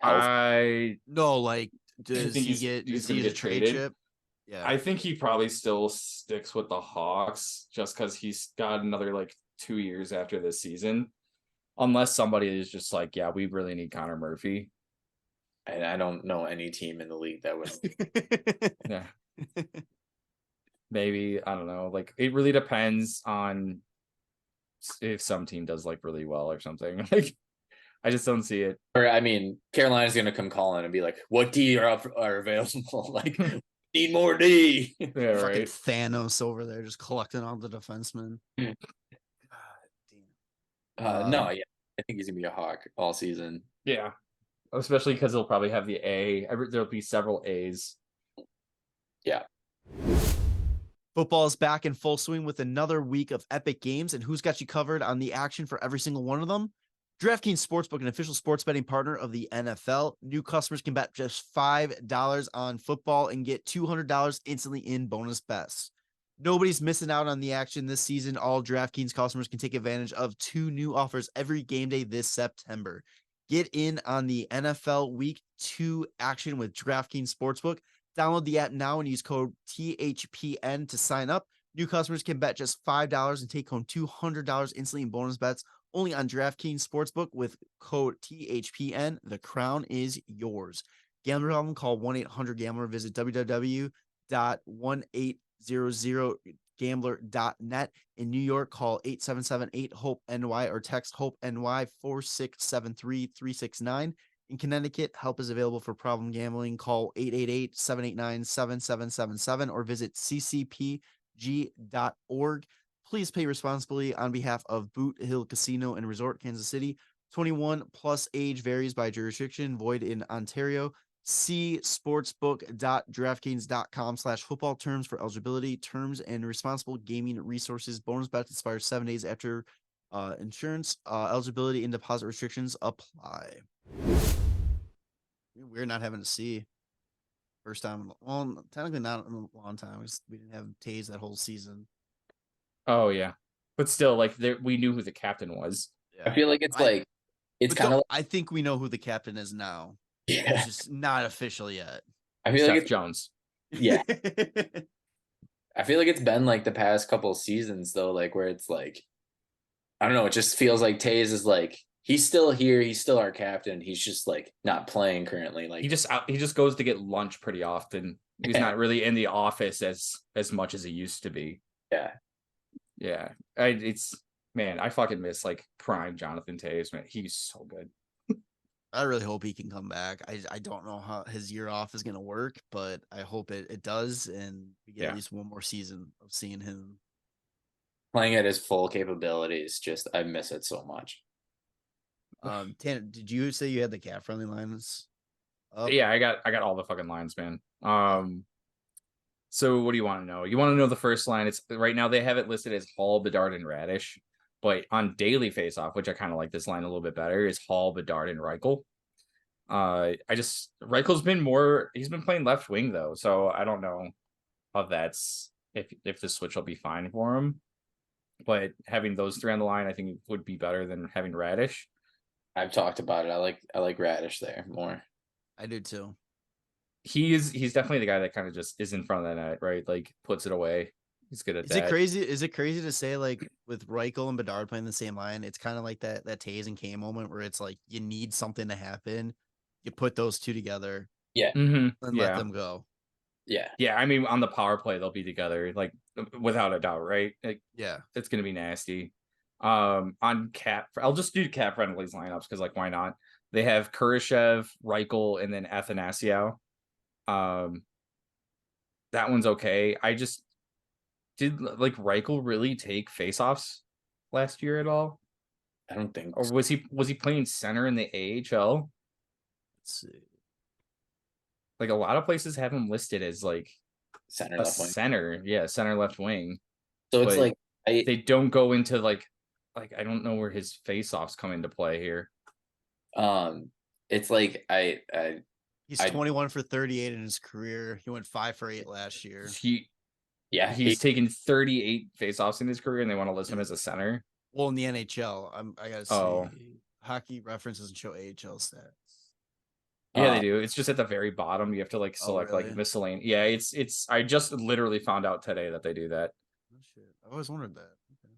does he get traded? Chip? Yeah, I think he probably still sticks with the Hawks just because he's got another like 2 years after this season, unless somebody is just like, yeah, we really need Connor Murphy. And I don't know any team in the league that would. Yeah, maybe I don't know. Like it really depends on if some team does like really well or something. Like I just don't see it. Or I mean, Carolina's gonna come calling and be like, "What D are available? Like, need more D." Yeah, fucking right. Thanos over there just collecting all the defensemen. No, yeah, I think he's gonna be a Hawk all season. Yeah, especially because he'll probably have the A. There'll be several A's. Yeah. Football is back in full swing with another week of epic games, and who's got you covered on the action for every single one of them? DraftKings Sportsbook, an official sports betting partner of the NFL. New customers can bet just $5 on football and get $200 instantly in bonus bets. Nobody's missing out on the action this season. All DraftKings customers can take advantage of 2 new offers every game day this September. Get in on the NFL Week 2 action with DraftKings Sportsbook. Download the app now and use code THPN to sign up. New customers can bet just $5 and take home $200 instantly in bonus bets. Only on DraftKings Sportsbook with code THPN. The crown is yours. Gambler problem, call 1-800-GAMBLER. Visit www.1800gambler.net. In New York, call 877-8-HOPE-NY or text HOPE-NY 4673369. In Connecticut, help is available for problem gambling. Call 888-789-7777 or visit ccpg.org. Please pay responsibly on behalf of Boot Hill Casino and Resort, Kansas City. 21 plus age varies by jurisdiction, void in Ontario. See sportsbook.draftkings.com/football terms for eligibility, terms, and responsible gaming resources. Bonus bets expire 7 days after Insurance eligibility and deposit restrictions apply. We're not having to see first time. Well, technically not in a long time. We didn't have Taze that whole season. Oh yeah, but still, like we knew who the captain was. Yeah. I feel like it's kind of. I think we know who the captain is now. Yeah, it's just not official yet. I feel Seth like Jones. Yeah. I feel like it's been like the past couple of seasons though, like where it's like, I don't know, it just feels like Taze is like, he's still here, he's still our captain, he's just like not playing currently. Like he just goes to get lunch pretty often. He's not really in the office as much as he used to be. Yeah. I fucking miss like prime Jonathan Taze, man. He's so good. I really hope he can come back. I don't know how his year off is going to work, but I hope it does. And we get at least one more season of seeing him playing at his full capabilities. Just, I miss it so much. Tanner, did you say you had the CapFriendly lines up? Yeah, I got all the fucking lines, man. So what do you want to know? You want to know the first line? It's right now they have it listed as Hall, Bedard, and Radish. But on daily faceoff, which I kind of like this line a little bit better, is Hall, Bedard, and Reichel. Reichel's he's been playing left wing though, so I don't know how that's if the switch will be fine for him. But having those three on the line, I think would be better than having Radish. I've talked about it. I like Radish there more. I do too. He's definitely the guy that kind of just is in front of the net, right? Like puts it away. He's good at that. Is it crazy to say like with Reichel and Bedard playing the same line, it's kind of like that Taze and Kane moment where it's like you need something to happen, you put those two together, and let them go. Yeah. I mean, on the power play, they'll be together, like without a doubt, right? Like, it's gonna be nasty. On Cap, I'll just do CapFriendly's lineups because, like, why not? They have Kurashev, Reichel, and then Athanasiou. That one's okay. I just did like Reichel really take faceoffs last year at all? I don't think. Or was he playing center in the AHL? Let's see. Like a lot of places have him listed as like center left wing. Center left wing. So it's like they don't go into like I don't know where his faceoffs come into play here. It's like he's 21 for 38 in his career. He went 5 for 8 last year. He's taken 38 faceoffs in his career, and they want to list him as a center. Well, in the NHL, I gotta see. Hockey Reference doesn't show AHL stats. Yeah, they do. It's just at the very bottom. You have to like select like miscellaneous. Yeah, it's. I just literally found out today that they do that. Oh shit! I always wondered that. Okay.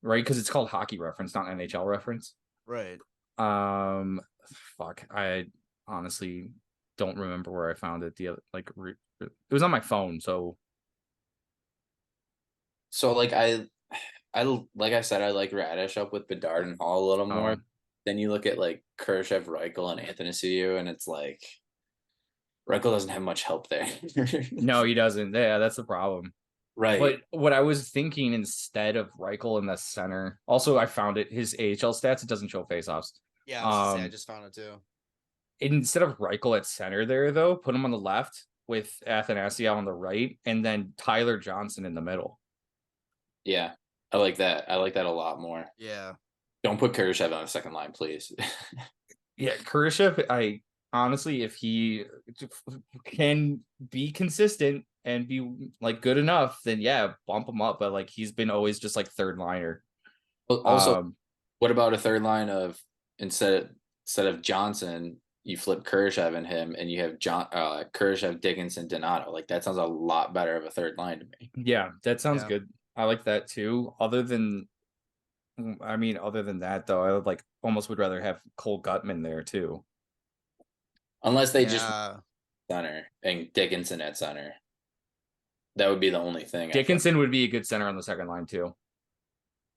Right, because it's called Hockey Reference, not NHL Reference. Right. Fuck. I honestly don't remember where I found it. It was on my phone, so. So like I like I said, I like Radish up with Bedard and Hall a little more. Then you look at like Kurashev, Reichel, and Athanasiou, and it's like Reichel doesn't have much help there. No, he doesn't. Yeah, that's the problem. Right. But what I was thinking instead of Reichel in the center, also I found it, his AHL stats, it doesn't show faceoffs. Yeah, I just found it too. Instead of Reichel at center there, though, put him on the left with Athanasiou on the right, and then Tyler Johnson in the middle. Yeah, I like that. I like that a lot more. Yeah. Don't put Kurashev on the second line, please. Yeah, Kurashev, I honestly, if he can be consistent and be like good enough, then yeah, bump him up. But like he's been always just like third liner. Also, what about a third line of instead of Johnson, you flip Kurashev and him, and you have Kurashev, Dickinson, Donato. Like that sounds a lot better of a third line to me. Yeah, that sounds good. I like that too. Other than that, though, I would almost would rather have Cole Gutman there too. Unless they just center and Dickinson at center. That would be the only thing. Dickinson would be a good center on the second line too.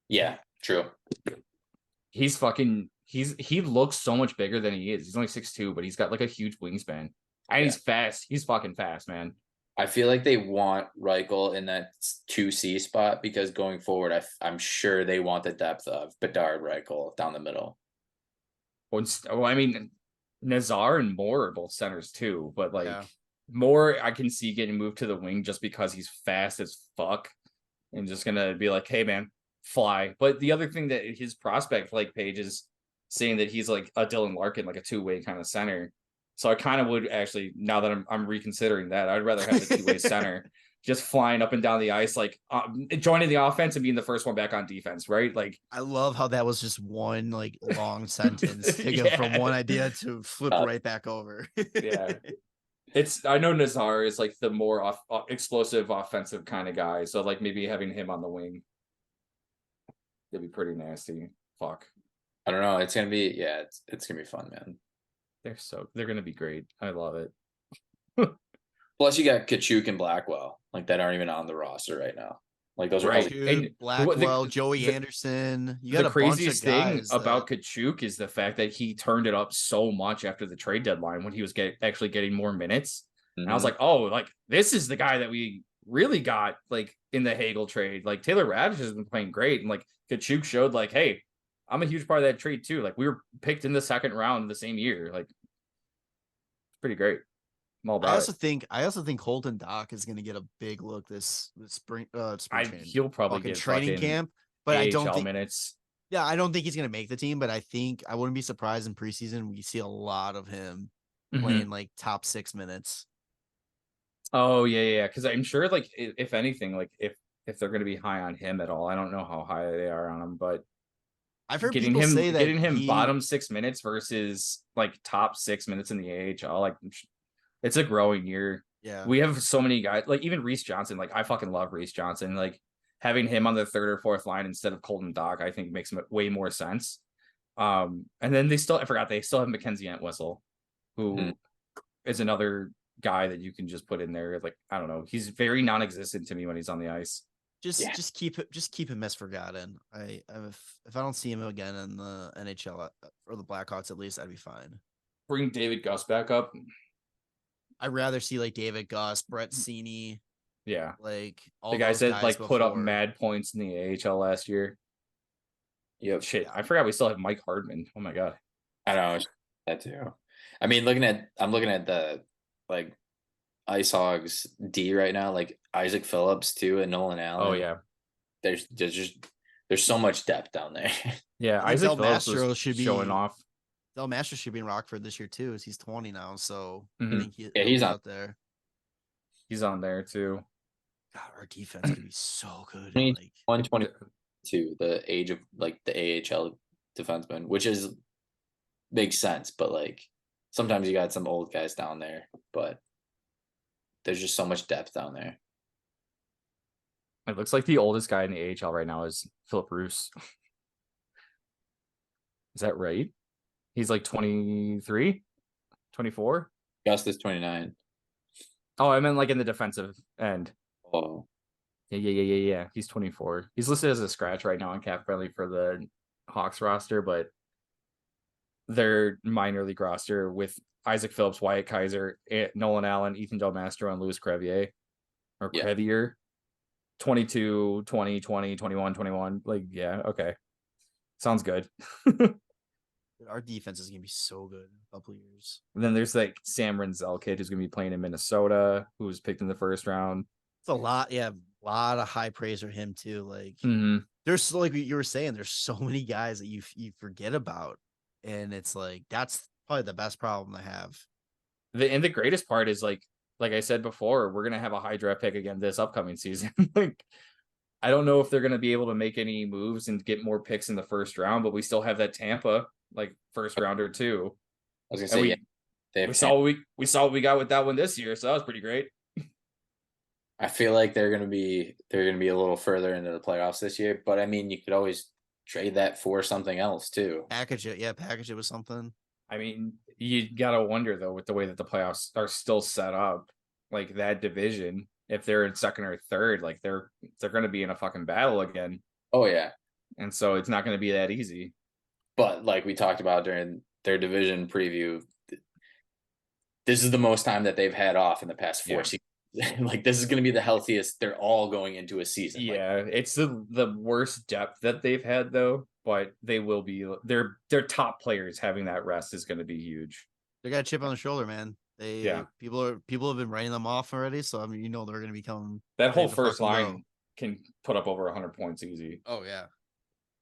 Yeah, true. He looks so much bigger than he is. He's only 6'2", but he's got like a huge wingspan. And he's fast. He's fucking fast, man. I feel like they want Reichel in that 2C spot because going forward, I'm sure they want the depth of Bedard, Reichel down the middle. Well, I mean, Nazar and Moore are both centers too, but Moore I can see getting moved to the wing just because he's fast as fuck and just gonna be like, hey man, fly. But the other thing that his prospect like page is saying that he's like a Dylan Larkin, like a two-way kind of center. So I kind of would actually, now that I'm reconsidering that, I'd rather have the two-way center just flying up and down the ice, like joining the offense and being the first one back on defense, right? Like, I love how that was just one like long sentence to go from one idea to flip right back over. Yeah. I know Nazar is like the more explosive offensive kind of guy. So like maybe having him on the wing, it'd be pretty nasty. Fuck. I don't know. It's gonna be it's gonna be fun, man. They're gonna be great. I love it. Plus, you got Kachuk and Blackwell, like that aren't even on the roster right now. Like those are right. Blackwell, Joey Anderson. You got the a craziest bunch of thing guys about Kachuk is the fact that he turned it up so much after the trade deadline when he was actually getting more minutes. And I was like, oh, like this is the guy that we really got like in the Hagel trade. Like Taylor Radish has been playing great, and like Kachuk showed like, hey, I'm a huge part of that trade too. Like we were picked in the second round the same year. Like it's pretty great. I'm all about I also think Holton Dock is going to get a big look this spring. He'll probably get training camp, but I don't think minutes. Yeah, I don't think he's going to make the team, but I wouldn't be surprised in preseason we see a lot of him playing like top 6 minutes. Oh yeah. Because I'm sure, like, if anything, like if they're going to be high on him at all, I don't know how high they are on him, but I've heard people say that getting him bottom 6 minutes versus like top 6 minutes in the AHL, like it's a growing year. Yeah, we have so many guys, like even Reese Johnson. Like I fucking love Reese Johnson. Like having him on the third or fourth line instead of Colton Dock, I think makes way more sense. And then they still have Mackenzie Entwistle, who is another guy that you can just put in there. Like, I don't know. He's very non-existent to me when he's on the ice. Just keep him as forgotten. If I don't see him again in the NHL or the Blackhawks, at least I'd be fine. Bring David Gus back up. I'd rather see like David Gus, Brett Seney. Yeah. Like all the guys that like before. put up mad points in the AHL last year. Yeah, shit. I forgot we still have Mike Hardman. Oh my God. I know that too. I mean, I'm looking at the like Ice Hogs D right now, like Isaac Phillips too, and Nolan Allen. Oh yeah. There's so much depth down there. Yeah, Isaac Phillips should be showing off. Del Mastro should be in Rockford this year too, as he's 20 now. So I think he's out there. He's on there too. God, our defense could be so good. 122, the age of like the AHL defenseman, which makes sense, but like sometimes you got some old guys down there, but there's just so much depth down there. It looks like the oldest guy in the AHL right now is Philip Roos. Is that right? He's like 23, 24. Gus 29. Oh, I meant like in the defensive end. Oh. Yeah. He's 24. He's listed as a scratch right now on CapFriendly for the Hawks roster, but their minor league roster with Isaac Phillips, Wyatt Kaiser, Nolan Allen, Ethan Del Mastro, and Louis Crevier. Crevier. 22, 20, 20, 21, 21. Like, yeah, okay. Sounds good. Our defense is going to be so good in a couple of years. And then there's like Sam Renzel kid who's going to be playing in Minnesota, who was picked in the first round. It's a lot of high praise for him too. Like there's like you were saying, there's so many guys that you forget about, and it's like that's probably the best problem to have. The greatest part is like I said before, we're gonna have a high draft pick again this upcoming season. Like I don't know if they're gonna be able to make any moves and get more picks in the first round, but we still have that Tampa like first rounder too. I was gonna say we saw what we got with that one this year, so that was pretty great. I feel like they're gonna be a little further into the playoffs this year, but I mean you could always trade that for something else too. Package it with something. I mean, you gotta wonder though, with the way that the playoffs are still set up, like that division, if they're in second or third, like they're gonna be in a fucking battle again. Oh yeah. And so it's not gonna be that easy. But like we talked about during their division preview, this is the most time that they've had off in the past 4 seasons. Like this is going to be the healthiest they're all going into a season. Yeah, like, it's the worst depth that they've had though, but they will be their top players having that rest is going to be huge. They got a chip on the shoulder, man. People have been writing them off already, so I mean, they're going to become that whole first line. can put up over 100 points easy. Oh yeah.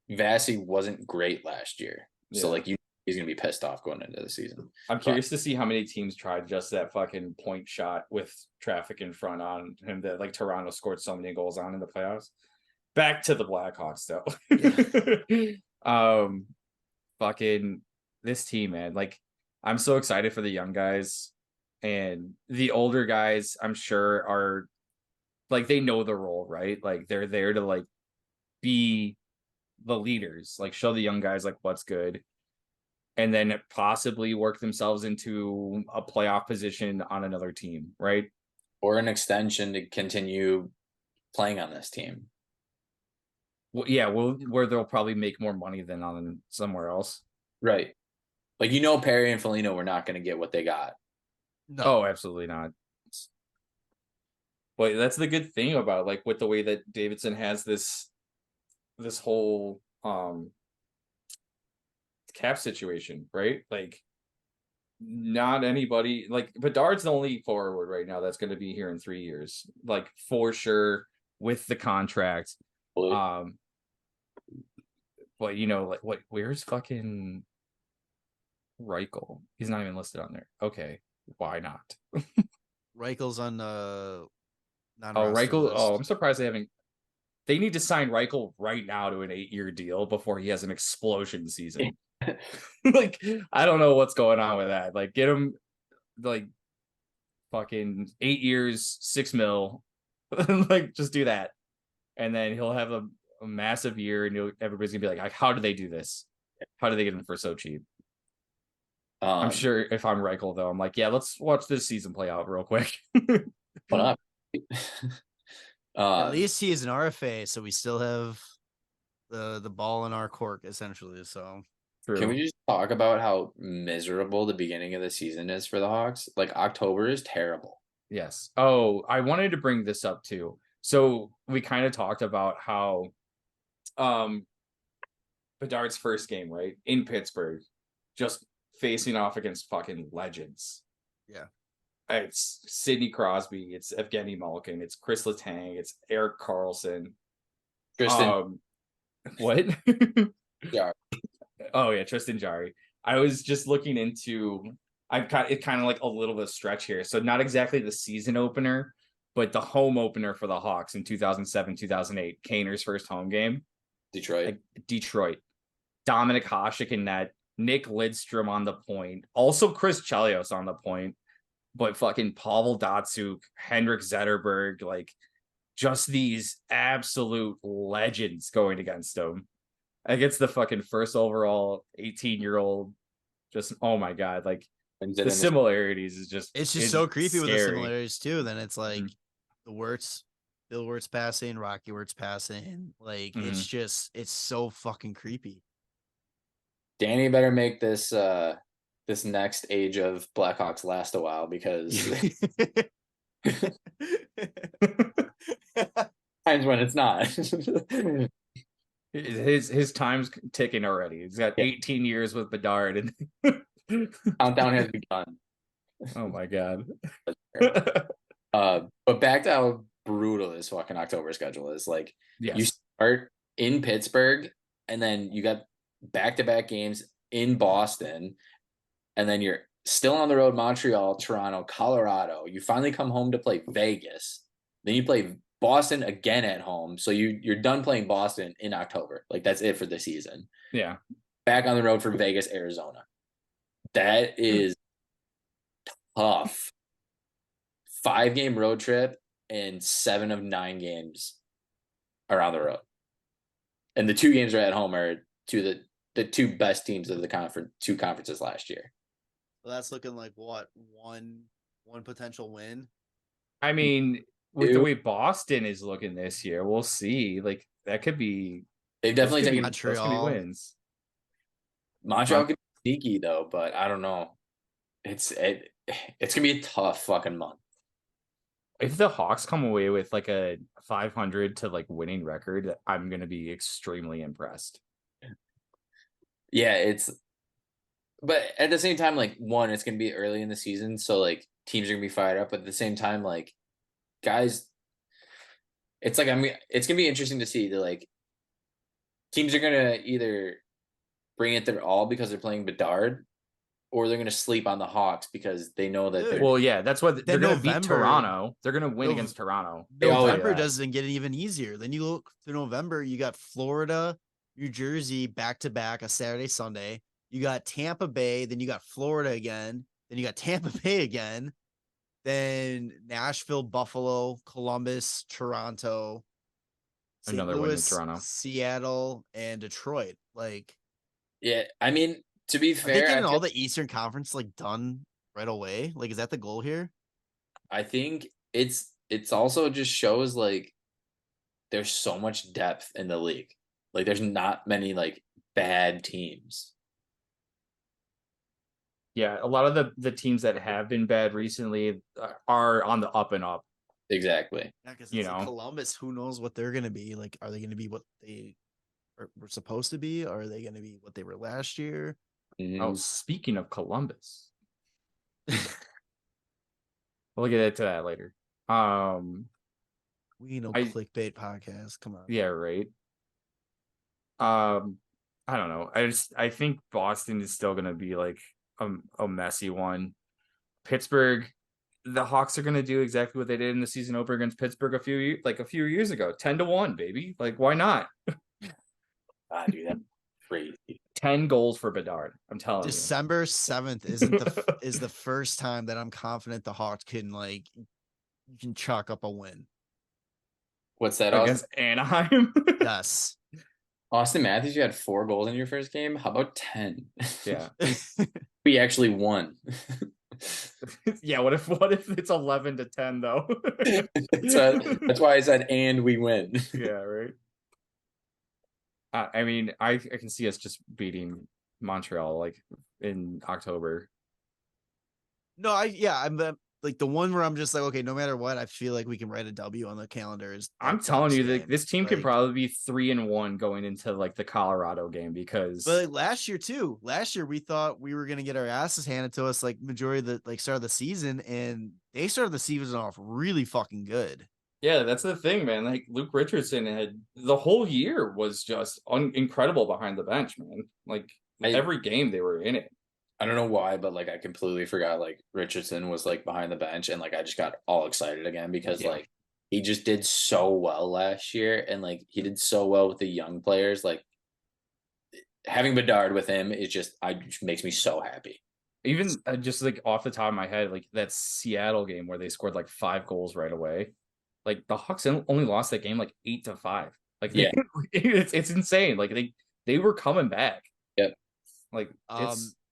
Vasi wasn't great last year. So like he's gonna be pissed off going into the season. I'm curious to see how many teams tried just that fucking point shot with traffic in front on him that like Toronto scored so many goals on in the playoffs. Back to the Blackhawks though. Fucking this team, man. Like I'm so excited for the young guys, and the older guys I'm sure are like they know the role, right? Like they're there to like be the leaders, like show the young guys like what's good, and then possibly work themselves into a playoff position on another team, right? Or an extension to continue playing on this team. Well, yeah, where they'll probably make more money than on somewhere else. Right. Like, Perry and Foligno were not going to get what they got. No. Oh, absolutely not. But that's the good thing about like with the way that Davidson has this whole cap situation, right? Like not anybody like Bedard's the only forward right now that's going to be here in 3 years, like for sure with the contract. But like where's fucking Reichel? He's not even listed on there. Okay, why not? Reichel's on the Reichel. list. Oh, I'm surprised they haven't. They need to sign Reichel right now to an 8-year deal before he has an explosion season. Like, I don't know what's going on with that. Like, get him like fucking 8 years, $6 million. Like, just do that. And then he'll have a massive year, and everybody's gonna be like, how do they do this? How do they get him for so cheap? I'm sure if I'm Reichel, though, I'm like, yeah, let's watch this season play out real quick. What up? At least he is an RFA, so we still have the ball in our court, essentially. So true. Can we just talk about how miserable the beginning of the season is for the Hawks? Like October is terrible. Yes. Oh, I wanted to bring this up too. So we kind of talked about how Bedard's first game, right, in Pittsburgh, just facing off against fucking legends. Yeah. It's Sidney Crosby, it's Evgeny Malkin, it's Chris Letang, it's Erik Karlsson. Tristan. What? Yeah. Oh yeah, Tristan Jarry. I was just looking into. I've got it kind of like a little bit of stretch here. So not exactly the season opener, but the home opener for the Hawks in 2007, 2008, Kaner's first home game. Detroit. Dominic Hasek in net. Nick Lidstrom on the point. Also Chris Chelios on the point. But fucking Pavel Datsyuk, Henrik Zetterberg, like just these absolute legends going against him. Against the fucking first overall 18-year-old. Just, oh my God. Like the similarities is just, it's so creepy scary. With the similarities too. Then it's like the Wirtz, Bill Wirtz passing, Rocky Wirtz passing. Like it's so fucking creepy. Danny better make this this next age of Blackhawks last a while, because times when it's not. His time's ticking already. He's got 18 years with Bedard, and countdown has begun. Oh my God. But back to how brutal this fucking October schedule is. Like, you start in Pittsburgh, and then you got back-to-back games in Boston, and then you're still on the road, Montreal, Toronto, Colorado. You finally come home to play Vegas. Then you play Boston again at home. So you're done playing Boston in October. Like, that's it for the season. Yeah. Back on the road for Vegas, Arizona. That is tough. 5-game road trip, and 7 of 9 games are on the road. And the 2 games are at home are to the 2 best teams of the 2 conferences last year. Well, that's looking like what, one potential win. I mean, with the way Boston is looking this year, we'll see. Like, that could be. They've definitely taken Montreal wins. Montreal could be sneaky though, but I don't know. It's gonna be a tough fucking month. If the Hawks come away with like a 500 to like winning record, I'm gonna be extremely impressed. Yeah, but at the same time, like, one, it's gonna be early in the season, so like teams are gonna be fired up. But at the same time, like, guys, it's like it's gonna be interesting to see like teams are gonna either bring it their all because they're playing Bedard, or they're gonna sleep on the Hawks because they know that they're. Well, yeah, that's what they're gonna beat Toronto. They're gonna win against Toronto. November doesn't get even easier. Then you look to November, you got Florida, New Jersey back to back, a Saturday, Sunday. You got Tampa Bay, then you got Florida again, then you got Tampa Bay again, then Nashville, Buffalo, Columbus, Toronto, St. Another Louis, win in Toronto, Seattle, and Detroit. Like, yeah, I mean, to be fair, are they getting all the Eastern Conference like done right away? Like, is that the goal here? I think it's also just shows like there's so much depth in the league. Like, there's not many like bad teams. Yeah, a lot of the teams that have been bad recently are on the up and up. Exactly. Yeah, because like Columbus, who knows what they're going to be? Like, are they going to be what they were supposed to be? Or are they going to be what they were last year? Mm-hmm. Oh, speaking of Columbus, we'll get to that later. We know clickbait podcast. Come on. Yeah, right. I don't know. I think Boston is still going to be like a messy one. Pittsburgh, the Hawks are going to do exactly what they did in the season opener against Pittsburgh a few years ago. 10-1, baby. Like, why not? Dude, that's crazy. 10 goals for Bedard. I'm telling you. December 7th is the first time that I'm confident the Hawks can chalk up a win. What's that? Against Anaheim? Yes. Austin Matthews, you had 4 goals in your first game. How about 10? Yeah. We actually won. Yeah, what if it's 11-10 though? That's why I said and we win. Yeah, right. I mean, I can see us just beating Montreal like in October. No, I'm like the one where I'm just like, okay, no matter what, I feel like we can write a W on the calendar. I'm telling you that this team could probably be 3-1 going into like the Colorado game because. But like last year we thought we were gonna get our asses handed to us like majority of the start of the season, and they started the season off really fucking good. Yeah, that's the thing, man. Like Luke Richardson had the whole year was just incredible behind the bench, man. Like every game they were in it. I don't know why, but like I completely forgot like Richardson was like behind the bench, and like I just got all excited again because like he just did so well last year, and like he did so well with the young players. Like having Bedard with him is just makes me so happy. Even just like off the top of my head, like that Seattle game where they scored like 5 goals right away. Like the Hawks only lost that game like 8-5. Like it's insane. Like they were coming back. Yep. Like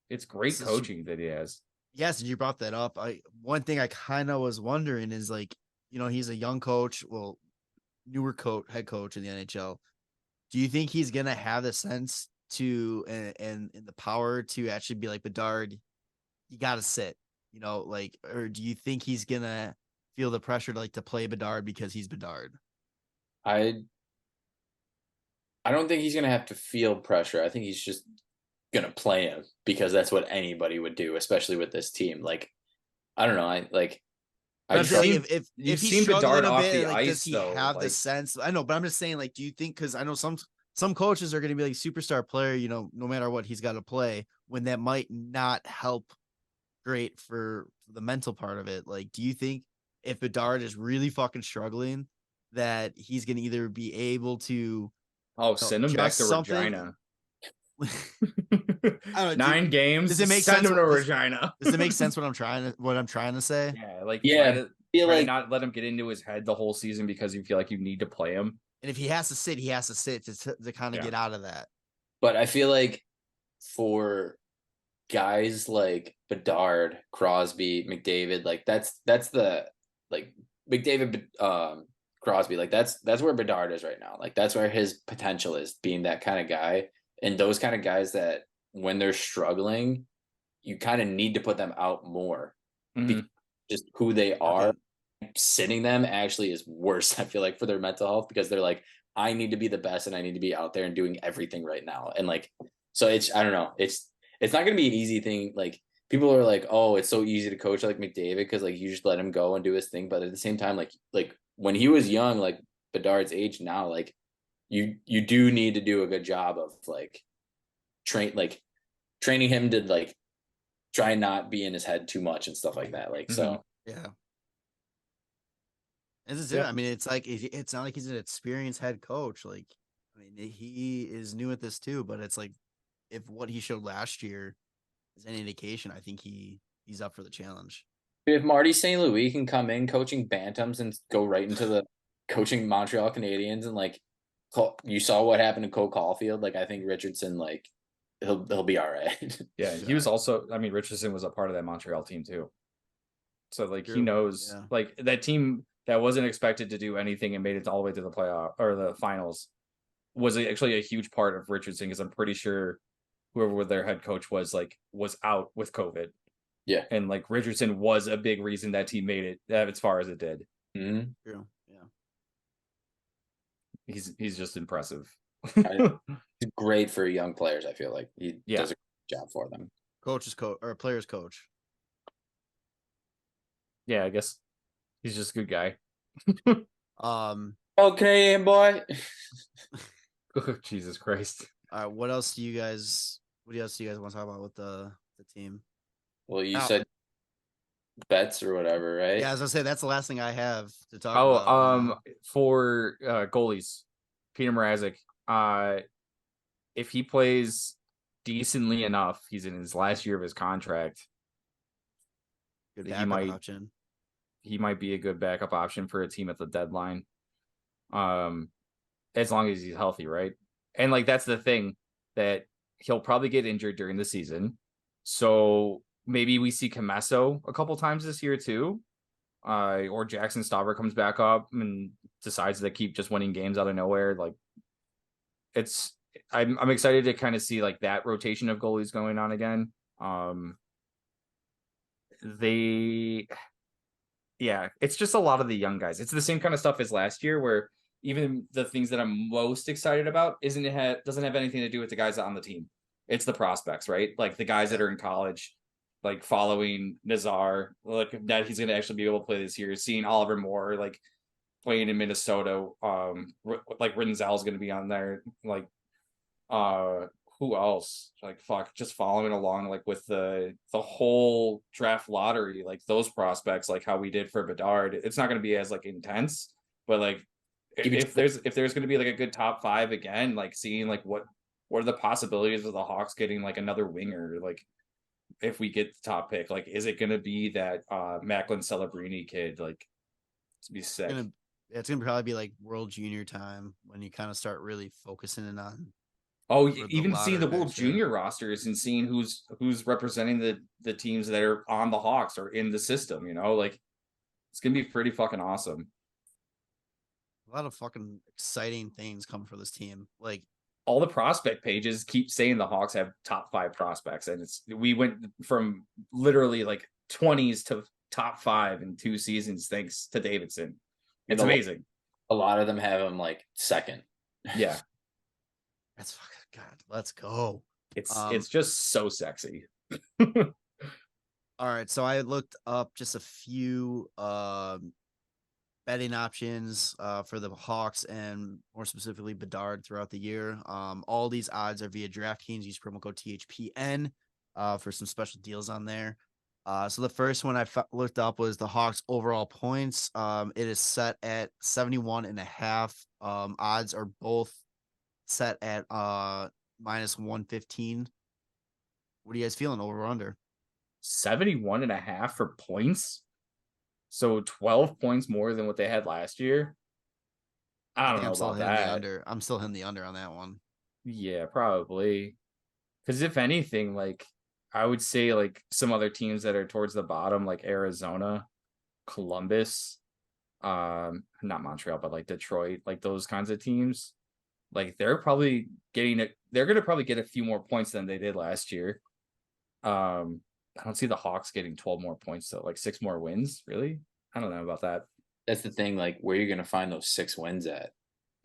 it's great coaching that he has. Yes, you brought that up. One thing I kind of was wondering is like, he's a young coach, newer head coach in the NHL. Do you think he's gonna have the sense to and the power to actually be like, Bedard, you gotta sit, or do you think he's gonna feel the pressure to play Bedard because he's Bedard? I don't think he's gonna have to feel pressure. I think he's just gonna play him because that's what anybody would do, especially with this team. Like, I don't know. If he's struggling a bit, the ice, does he have the sense? I know, but I'm just saying, like, do you think? Because I know some coaches are going to be like superstar player, no matter what he's got to play. When that might not help great for the mental part of it. Like, do you think if Bedard is really fucking struggling, that he's going to either be able to send him back to Regina? I don't know, 9 games. Does it make sense? To Regina. Does it make sense what I'm trying to say? Yeah, try not let him get into his head the whole season because you feel like you need to play him. And if he has to sit, he has to sit to kind of get out of that. But I feel like for guys like Bedard, Crosby, McDavid, like that's the like McDavid, Crosby, like that's where Bedard is right now. Like that's where his potential is, being that kind of guy. And those kind of guys that when they're struggling, you kind of need to put them out more. Because just who they are. Sitting them actually is worse, I feel like, for their mental health, because they're like, I need to be the best and I need to be out there and doing everything right now. And like, so I don't know. It's not going to be an easy thing. Like people are like, oh, it's so easy to coach like McDavid because like you just let him go and do his thing. But at the same time, like when he was young, like Bedard's age now, like you do need to do a good job of like training him to like try and not be in his head too much and stuff like that. Like, so yeah. This is it. I mean, it's like it's not like he's an experienced head coach. Like, I mean, he is new at this too. But it's like, if what he showed last year is any indication, I think he's up for the challenge. If Marty St. Louis can come in coaching Bantams and go right into the coaching Montreal Canadiens, and like you saw what happened to Cole Caulfield, like I think Richardson, like he'll be all right. Yeah, he was also. I mean, Richardson was a part of that Montreal team too. So like he knows, like that team that wasn't expected to do anything and made it all the way to the playoff or the finals was actually a huge part of Richardson, because I'm pretty sure whoever their head coach was out with COVID. Yeah. And like Richardson was a big reason that team made it as far as it did. Mm-hmm. True. Yeah. He's just impressive. He's great for young players. I feel like he does a good job for them. Coach's coach or player's coach. Yeah, I guess he's just a good guy. Okay, boy. Jesus Christ. All right, what else do you guys want to talk about with the team? Well, you said bets or whatever, right? Yeah, as I say, that's the last thing I have to talk about. For goalies, Peter Mrazek, if he plays decently enough, he's in his last year of his contract. He might be a good backup option for a team at the deadline. As long as he's healthy, right? And like that's the thing, that he'll probably get injured during the season. So maybe we see Comesso a couple times this year too. Or Jackson Stauber comes back up and decides to keep just winning games out of nowhere. Like I'm excited to kind of see like that rotation of goalies going on again. It's just a lot of the young guys. It's the same kind of stuff as last year, where even the things that I'm most excited about doesn't have anything to do with the guys on the team. It's the prospects, right? Like the guys that are in college, like following Nazar, like that he's going to actually be able to play this year. Seeing Oliver Moore, like playing in Minnesota, like Rinzel's going to be on there. Like, who else? Like, just following along, like with the whole draft lottery, like those prospects, like how we did for Bedard. It's not going to be as like intense, but like if there's going to be like a good top 5 again, like seeing like what are the possibilities of the Hawks getting like another winger, like if we get the top pick, like is it going to be that Macklin Celebrini kid? Like, to be sick. It's gonna probably be like World Junior time when you kind of start really focusing in on. Oh, even seeing the World Junior rosters and seeing who's representing the teams that are on the Hawks or in the system, you know, like it's gonna be pretty fucking awesome. A lot of fucking exciting things come for this team. Like all the prospect pages keep saying the Hawks have top 5 prospects, and we went from literally like 20s to top 5 in 2 seasons thanks to Davidson. It's amazing. A lot of them have him like second. Yeah. That's fucking God. Let's go. It's just so sexy. All right, so I looked up just a few betting options for the Hawks and more specifically Bedard throughout the year. All these odds are via DraftKings. Use promo code THPN for some special deals on there. So the first one I looked up was the Hawks overall points. It is set at 71.5. Odds are both set at -115. What are you guys feeling, over or under? 71.5 for points. So 12 points more than what they had last year. I don't know about that. I'm still hitting the under on that one. Yeah, probably. Because if anything, like I would say like some other teams that are towards the bottom, like Arizona, Columbus, not Montreal, but like Detroit, like those kinds of teams, like they're going to probably get a few more points than they did last year. I don't see the Hawks getting 12 more points though, like 6 more wins, really? I don't know about that. That's the thing, like where you're going to find those 6 wins at.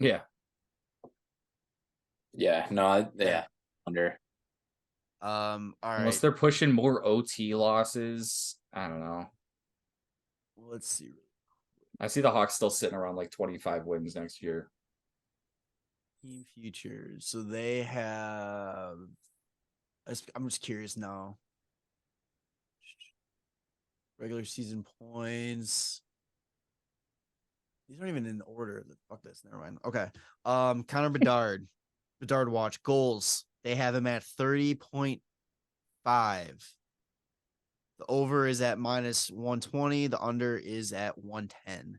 Yeah. Yeah, no, yeah, under. All right. Unless they're pushing more OT losses, I don't know. Let's see. I see the Hawks still sitting around like 25 wins next year. Team futures. So they have. I'm just curious now. Regular season points. These aren't even in order. Fuck this. Never mind. Okay. Connor Bedard. Bedard watch. Goals. They have him at 30.5. The over is at minus 120. The under is at 110.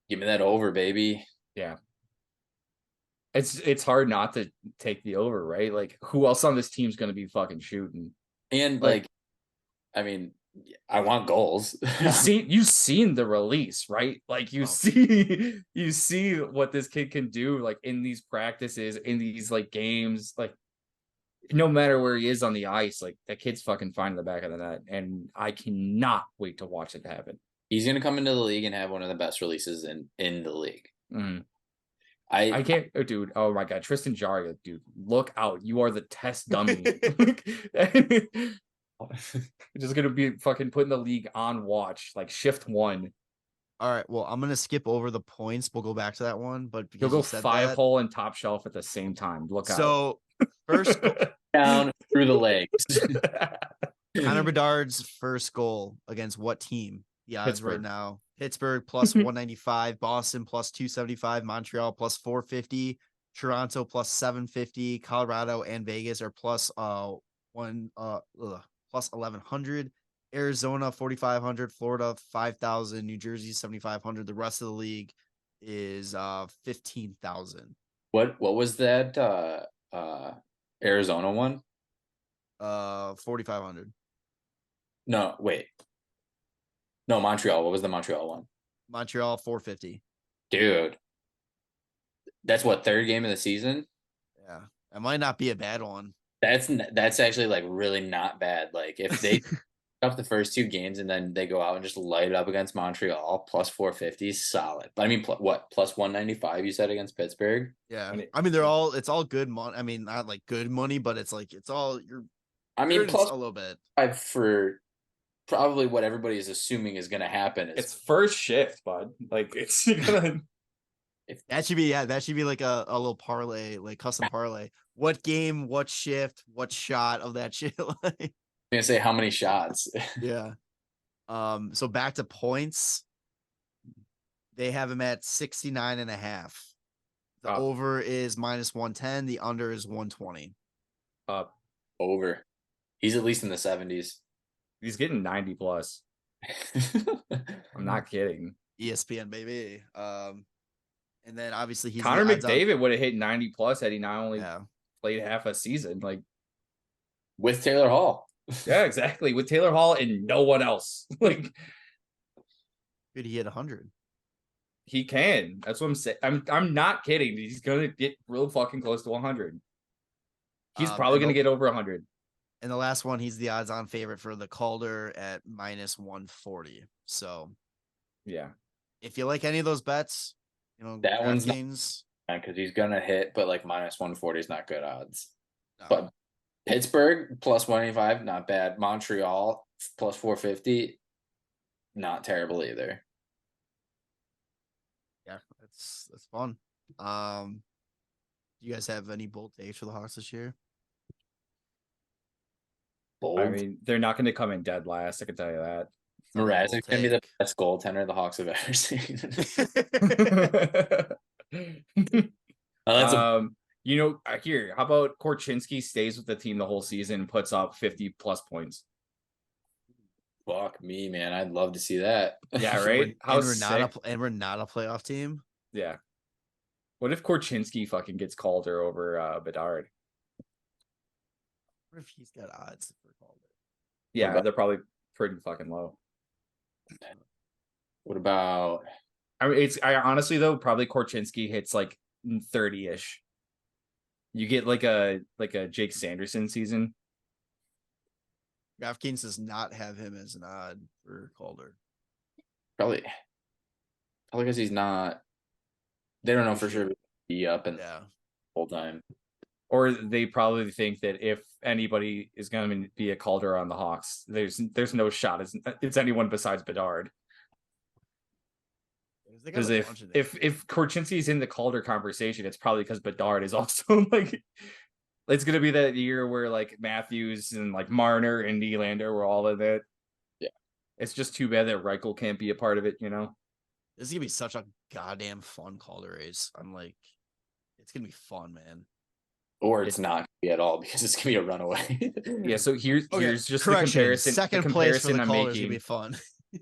Give me that over, baby. Yeah. It's hard not to take the over, right? Like, who else on this team's going to be fucking shooting? And like, I mean, I want goals. You've seen the release, right? Like you see what this kid can do, like in these practices, in these like games, like no matter where he is on the ice, like that kid's fucking fine in the back of the net, and I cannot wait to watch it happen. He's gonna come into the league and have one of the best releases in the league. Mm. I can't, dude. Oh my god, Tristan Jarry, dude, look out! You are the test dummy. Just gonna be fucking putting the league on watch, like shift 1. All right. Well, I'm gonna skip over the points. We'll go back to that one, but you'll go 5-hole and top shelf at the same time. Look out! So first down through the legs. Connor Bedard's first goal against what team? The odds Pittsburgh. right now: Pittsburgh plus 195, Boston plus 275, Montreal plus 450, Toronto plus 750, Colorado and Vegas are plus 1100, Arizona 4500, Florida 5000, New Jersey 7500. The rest of the league is 15,000. What was that Arizona one? 4500. No, wait. No, Montreal. What was the Montreal one? Montreal 450. Dude. That's what, third game of the season? Yeah. It might not be a bad one. That's actually like really not bad. Like if they up the first 2 games and then they go out and just light it up against Montreal, plus 450, solid. But I mean, what, plus 195 you said against Pittsburgh? Yeah. I mean, it's all good money. I mean, not like good money, but it's like, it's all plus a little bit. For probably what everybody is assuming is going to happen. It's first shift, bud. Like it's gonna. That should be like a little parlay, like custom parlay. What game, what shift, what shot of that shit? Like, I'm gonna say how many shots. Yeah. So back to points. They have him at 69.5. The over is minus 110. The under is 120. Over. He's at least in the 70s. He's getting 90 plus. I'm not kidding. ESPN, baby. And then obviously he's Connor McDavid would have hit 90 plus had he not only played half a season, like with Taylor Hall. Yeah, exactly. With Taylor Hall and no one else. Like, could he hit 100? He can. That's what I'm saying. I'm not kidding. He's gonna get real fucking close to 100. He's probably gonna get over 100. And the last one, he's the odds-on favorite for the Calder at minus 140. So, yeah, if you like any of those bets, you know that one's because he's gonna hit, but like minus 140 is not good odds. No. But Pittsburgh plus 185, not bad. Montreal plus 450, not terrible either. Yeah, that's fun. Do you guys have any bold takes for the Hawks this year? Bold. I mean, they're not going to come in dead last. I can tell you that. Mrazek is going to be the best goaltender the Hawks have ever seen. You know, here, how about Korchinski stays with the team the whole season and puts up 50 plus points? Fuck me, man. I'd love to see that. Yeah, right? And we're not a playoff team? Yeah. What if Korchinski fucking gets Calder over Bedard? What if he's got odds for Calder? Yeah, they're probably pretty fucking low. What about? I mean, I honestly though probably Korchinski hits like 30-ish. You get like a Jake Sanderson season. DraftKings does not have him as an odd for Calder. Probably because he's not. They don't know for sure. Be up and full time. Or they probably think that if anybody is going to be a Calder on the Hawks, there's no shot. It's anyone besides Bedard. Because if Korchinski's in the Calder conversation, it's probably because Bedard is also like, it's gonna be that year where like Matthews and like Marner and Nylander were all in it. Yeah, it's just too bad that Reichel can't be a part of it. This is gonna be such a goddamn fun Calder race. I'm like, it's gonna be fun, man. Or it's not gonna be at all because it's gonna be a runaway. Yeah. So here's just the comparison. Second place for the Calder is gonna be fun.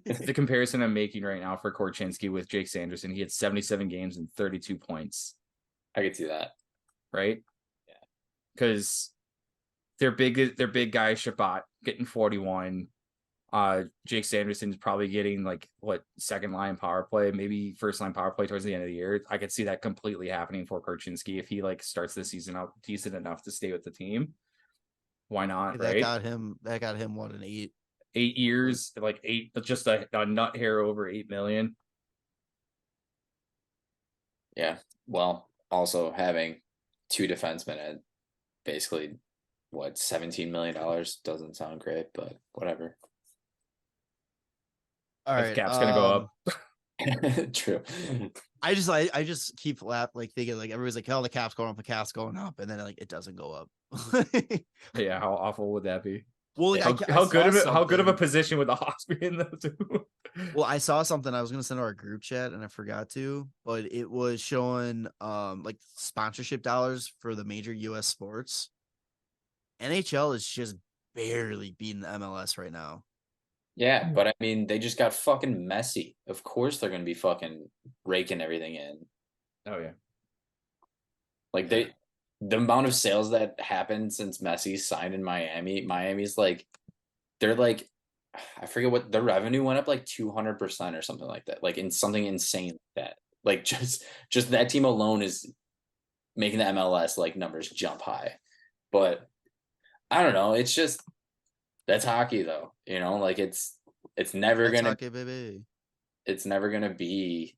The comparison I'm making right now for Korchinski with Jake Sanderson. He had 77 games and 32 points. I could see that. Right? Yeah. Because they're big guy Shabbat getting 41. Jake Sanderson's probably getting like second line power play, maybe first line power play towards the end of the year. I could see that completely happening for Korchinski if he like starts the season out decent enough to stay with the team. Why not? That got him what, an 8 years, like just a nut hair over 8 million. Yeah. Well, also having 2 defensemen at basically $17 million doesn't sound great, but whatever. All right, cap's gonna go up. True. I just keep thinking like everybody's like, oh, the cap's going up, and then like it doesn't go up. Yeah, how awful would that be? Well, how good of a position would the Hawks be in though too? Well, I saw something I was gonna send to our group chat and I forgot to, but it was showing like sponsorship dollars for the major US sports. NHL is just barely beating the MLS right now. Yeah, but I mean, they just got fucking messy. Of course, they're gonna be fucking raking everything in. Oh yeah, like the amount of sales that happened since Messi signed in Miami. Miami's like, they're like, I forget what their revenue went up like 200% or something like that. Like in something insane like that. Like just that team alone is making the MLS like numbers jump high. But I don't know. It's just. That's hockey though, like it's never gonna hockey, baby. It's never gonna be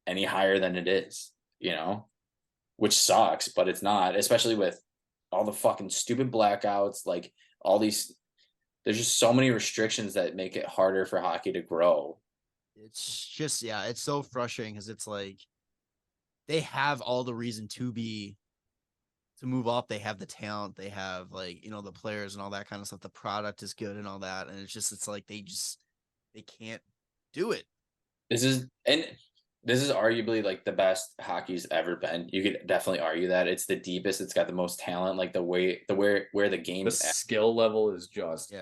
any higher than it is, which sucks, but it's not, especially with all the fucking stupid blackouts, like all these, there's just so many restrictions that make it harder for hockey to grow. It's just, yeah, it's so frustrating because it's like they have all the reason to move up. They have the talent, they have the players and all that kind of stuff. The product is good and all that. And it's like they can't do it. This is arguably like the best hockey's ever been. You could definitely argue that it's the deepest. It's got the most talent, like where the game's skill level is just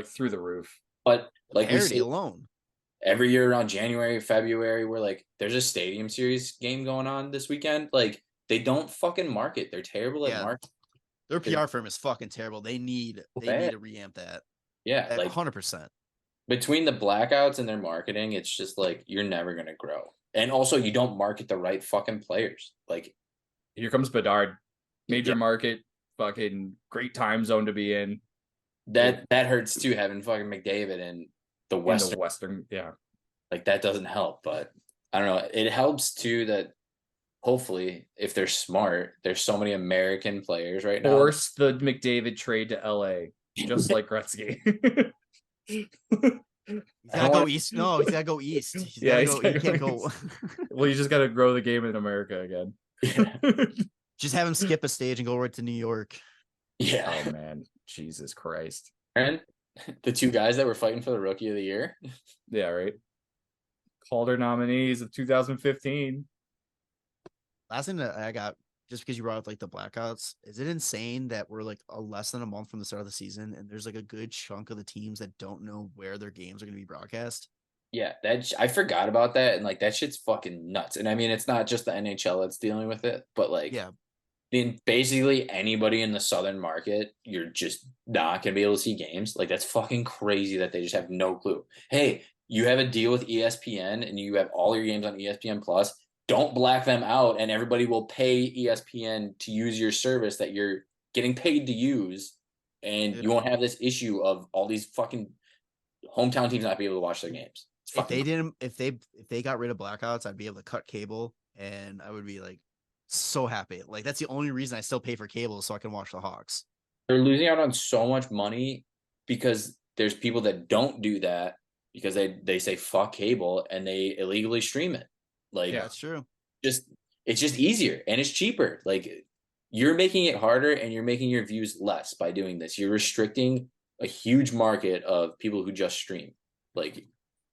through the roof. But like we see alone every year around January, February, we're like, there's a stadium series game going on this weekend. Like, they don't fucking market. They're terrible at market. Their PR firm is fucking terrible. They need to reamp that. Yeah, like 100%. Between the blackouts and their marketing, it's just like you're never gonna grow. And also, you don't market the right fucking players. Like, here comes Bedard, major market, fucking great time zone to be in. That hurts too, having fucking McDavid in the Western. Yeah, like that doesn't help. But I don't know. It helps too that. Hopefully, if they're smart, there's so many American players right now. Force the McDavid trade to LA, just like Gretzky. He's gotta go east. No, he's gotta go east. He can't go. Well, you just gotta grow the game in America again. Yeah. Just have him skip a stage and go right to New York. Yeah. Oh man, Jesus Christ. And the 2 guys that were fighting for the Rookie of the Year. Yeah, right. Calder nominees of 2015. Last thing that I got, just because you brought up the blackouts, is it insane that we're less than a month from the start of the season and there's a good chunk of the teams that don't know where their games are going to be broadcast? Yeah, I forgot about that, and that shit's fucking nuts. And I mean, it's not just the NHL that's dealing with it, but basically anybody in the southern market, you're just not gonna be able to see games. That's fucking crazy that they just have no clue. Hey, you have a deal with ESPN and you have all your games on ESPN Plus. Don't black them out, and everybody will pay ESPN to use your service that you're getting paid to use, and you won't have this issue of all these fucking hometown teams not be able to watch their games. If they got rid of blackouts, I'd be able to cut cable, and I would be so happy. That's the only reason I still pay for cable, so I can watch the Hawks. They're losing out on so much money because there's people that don't do that, because they say fuck cable and they illegally stream it. Like, yeah, that's true. It's just easier and it's cheaper. Like, you're making it harder and you're making your views less by doing this. You're restricting a huge market of people who just stream. Like,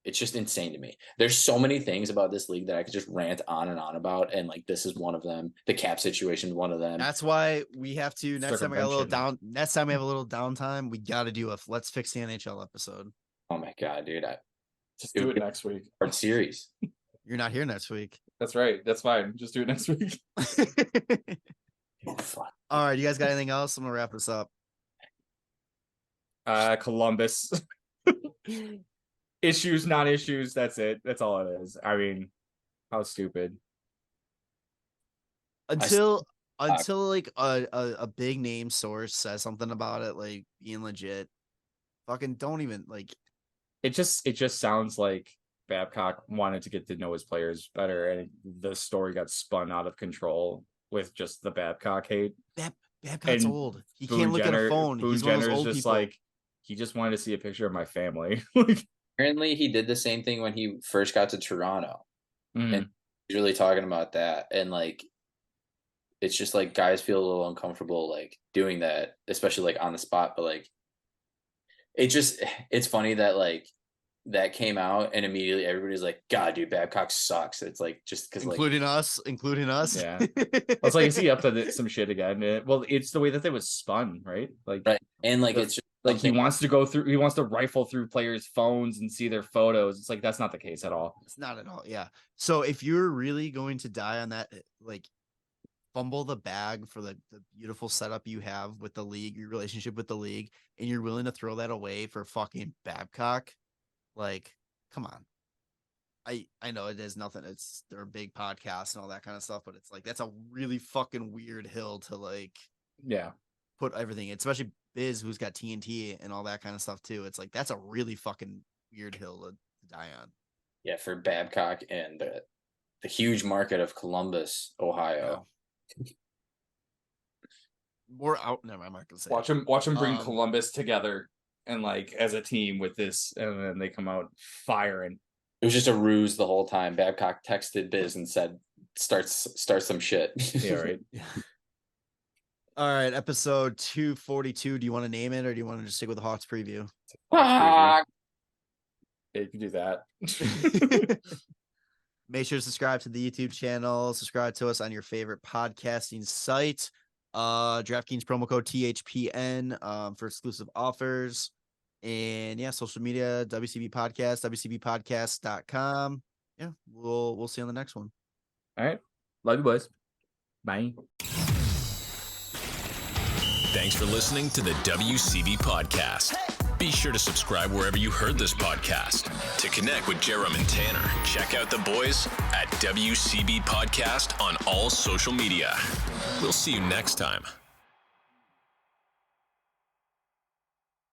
it's just insane to me. There's so many things about this league that I could just rant on and on about, and like this is one of them. The cap situation is one of them. That's why we have to next time we have a little downtime, we got to do a let's fix the NHL episode. Oh my god, dude! Just do it next week. Hard series. You're not here next week. That's right. That's fine. Just do it next week. All right, you guys got anything else? I'm gonna wrap this up. Columbus. Issues, non-issues. That's it. That's all it is. I mean, how stupid. Until like a big name source says something about it, like being legit. Fucking don't even like. It just sounds like Babcock wanted to get to know his players better, and the story got spun out of control with just the Babcock hate. Babcock's old. He can't look at a phone. He's one of those old just people. like, he just wanted to see a picture of my family. Apparently, he did the same thing when he first got to Toronto, and he's really talking about that. And like, it's just like guys feel a little uncomfortable like doing that, especially like on the spot. But like, it's funny that like that came out and immediately everybody's like, God, dude, Babcock sucks. It's like just because including us. Yeah, it's like, is he up to some shit again? Well, it's the way that it was spun, right? Like, right, and like it's just like he wants to rifle through players' phones and see their photos. It's like, that's not the case at all. It's not at all. Yeah. So if you're really going to die on that, like, fumble the bag for the beautiful setup you have with the league, your relationship with the league, and you're willing to throw that away for fucking Babcock, like, come on. I know it is nothing. It's their big podcast and all that kind of stuff, but it's like, that's a really fucking weird hill to like, yeah, put everything, especially Biz, who's got TNT and all that kind of stuff too. It's like, that's a really fucking weird hill to die on. Yeah, for Babcock and the huge market of Columbus, Ohio. Yeah. More out. Never mind, I'm not gonna say. Watch him bring Columbus together and like as a team with this, and then they come out firing. It was just a ruse the whole time. Babcock texted Biz and said, "Start some shit." Yeah, right. All right, episode 242. Do you want to name it, or do you want to just stick with the Hawks preview? Yeah, you can do that. Make sure to subscribe to the YouTube channel. Subscribe to us on your favorite podcasting site. DraftKings promo code THPN for exclusive offers. And yeah, social media, WCB Podcast, WCBpodcast.com. Yeah, we'll see you on the next one. All right. Love you, boys. Bye. Thanks for listening to the WCB Podcast. Be sure to subscribe wherever you heard this podcast. To connect with Jarom and Tanner, check out the boys at WCB Podcast on all social media. We'll see you next time.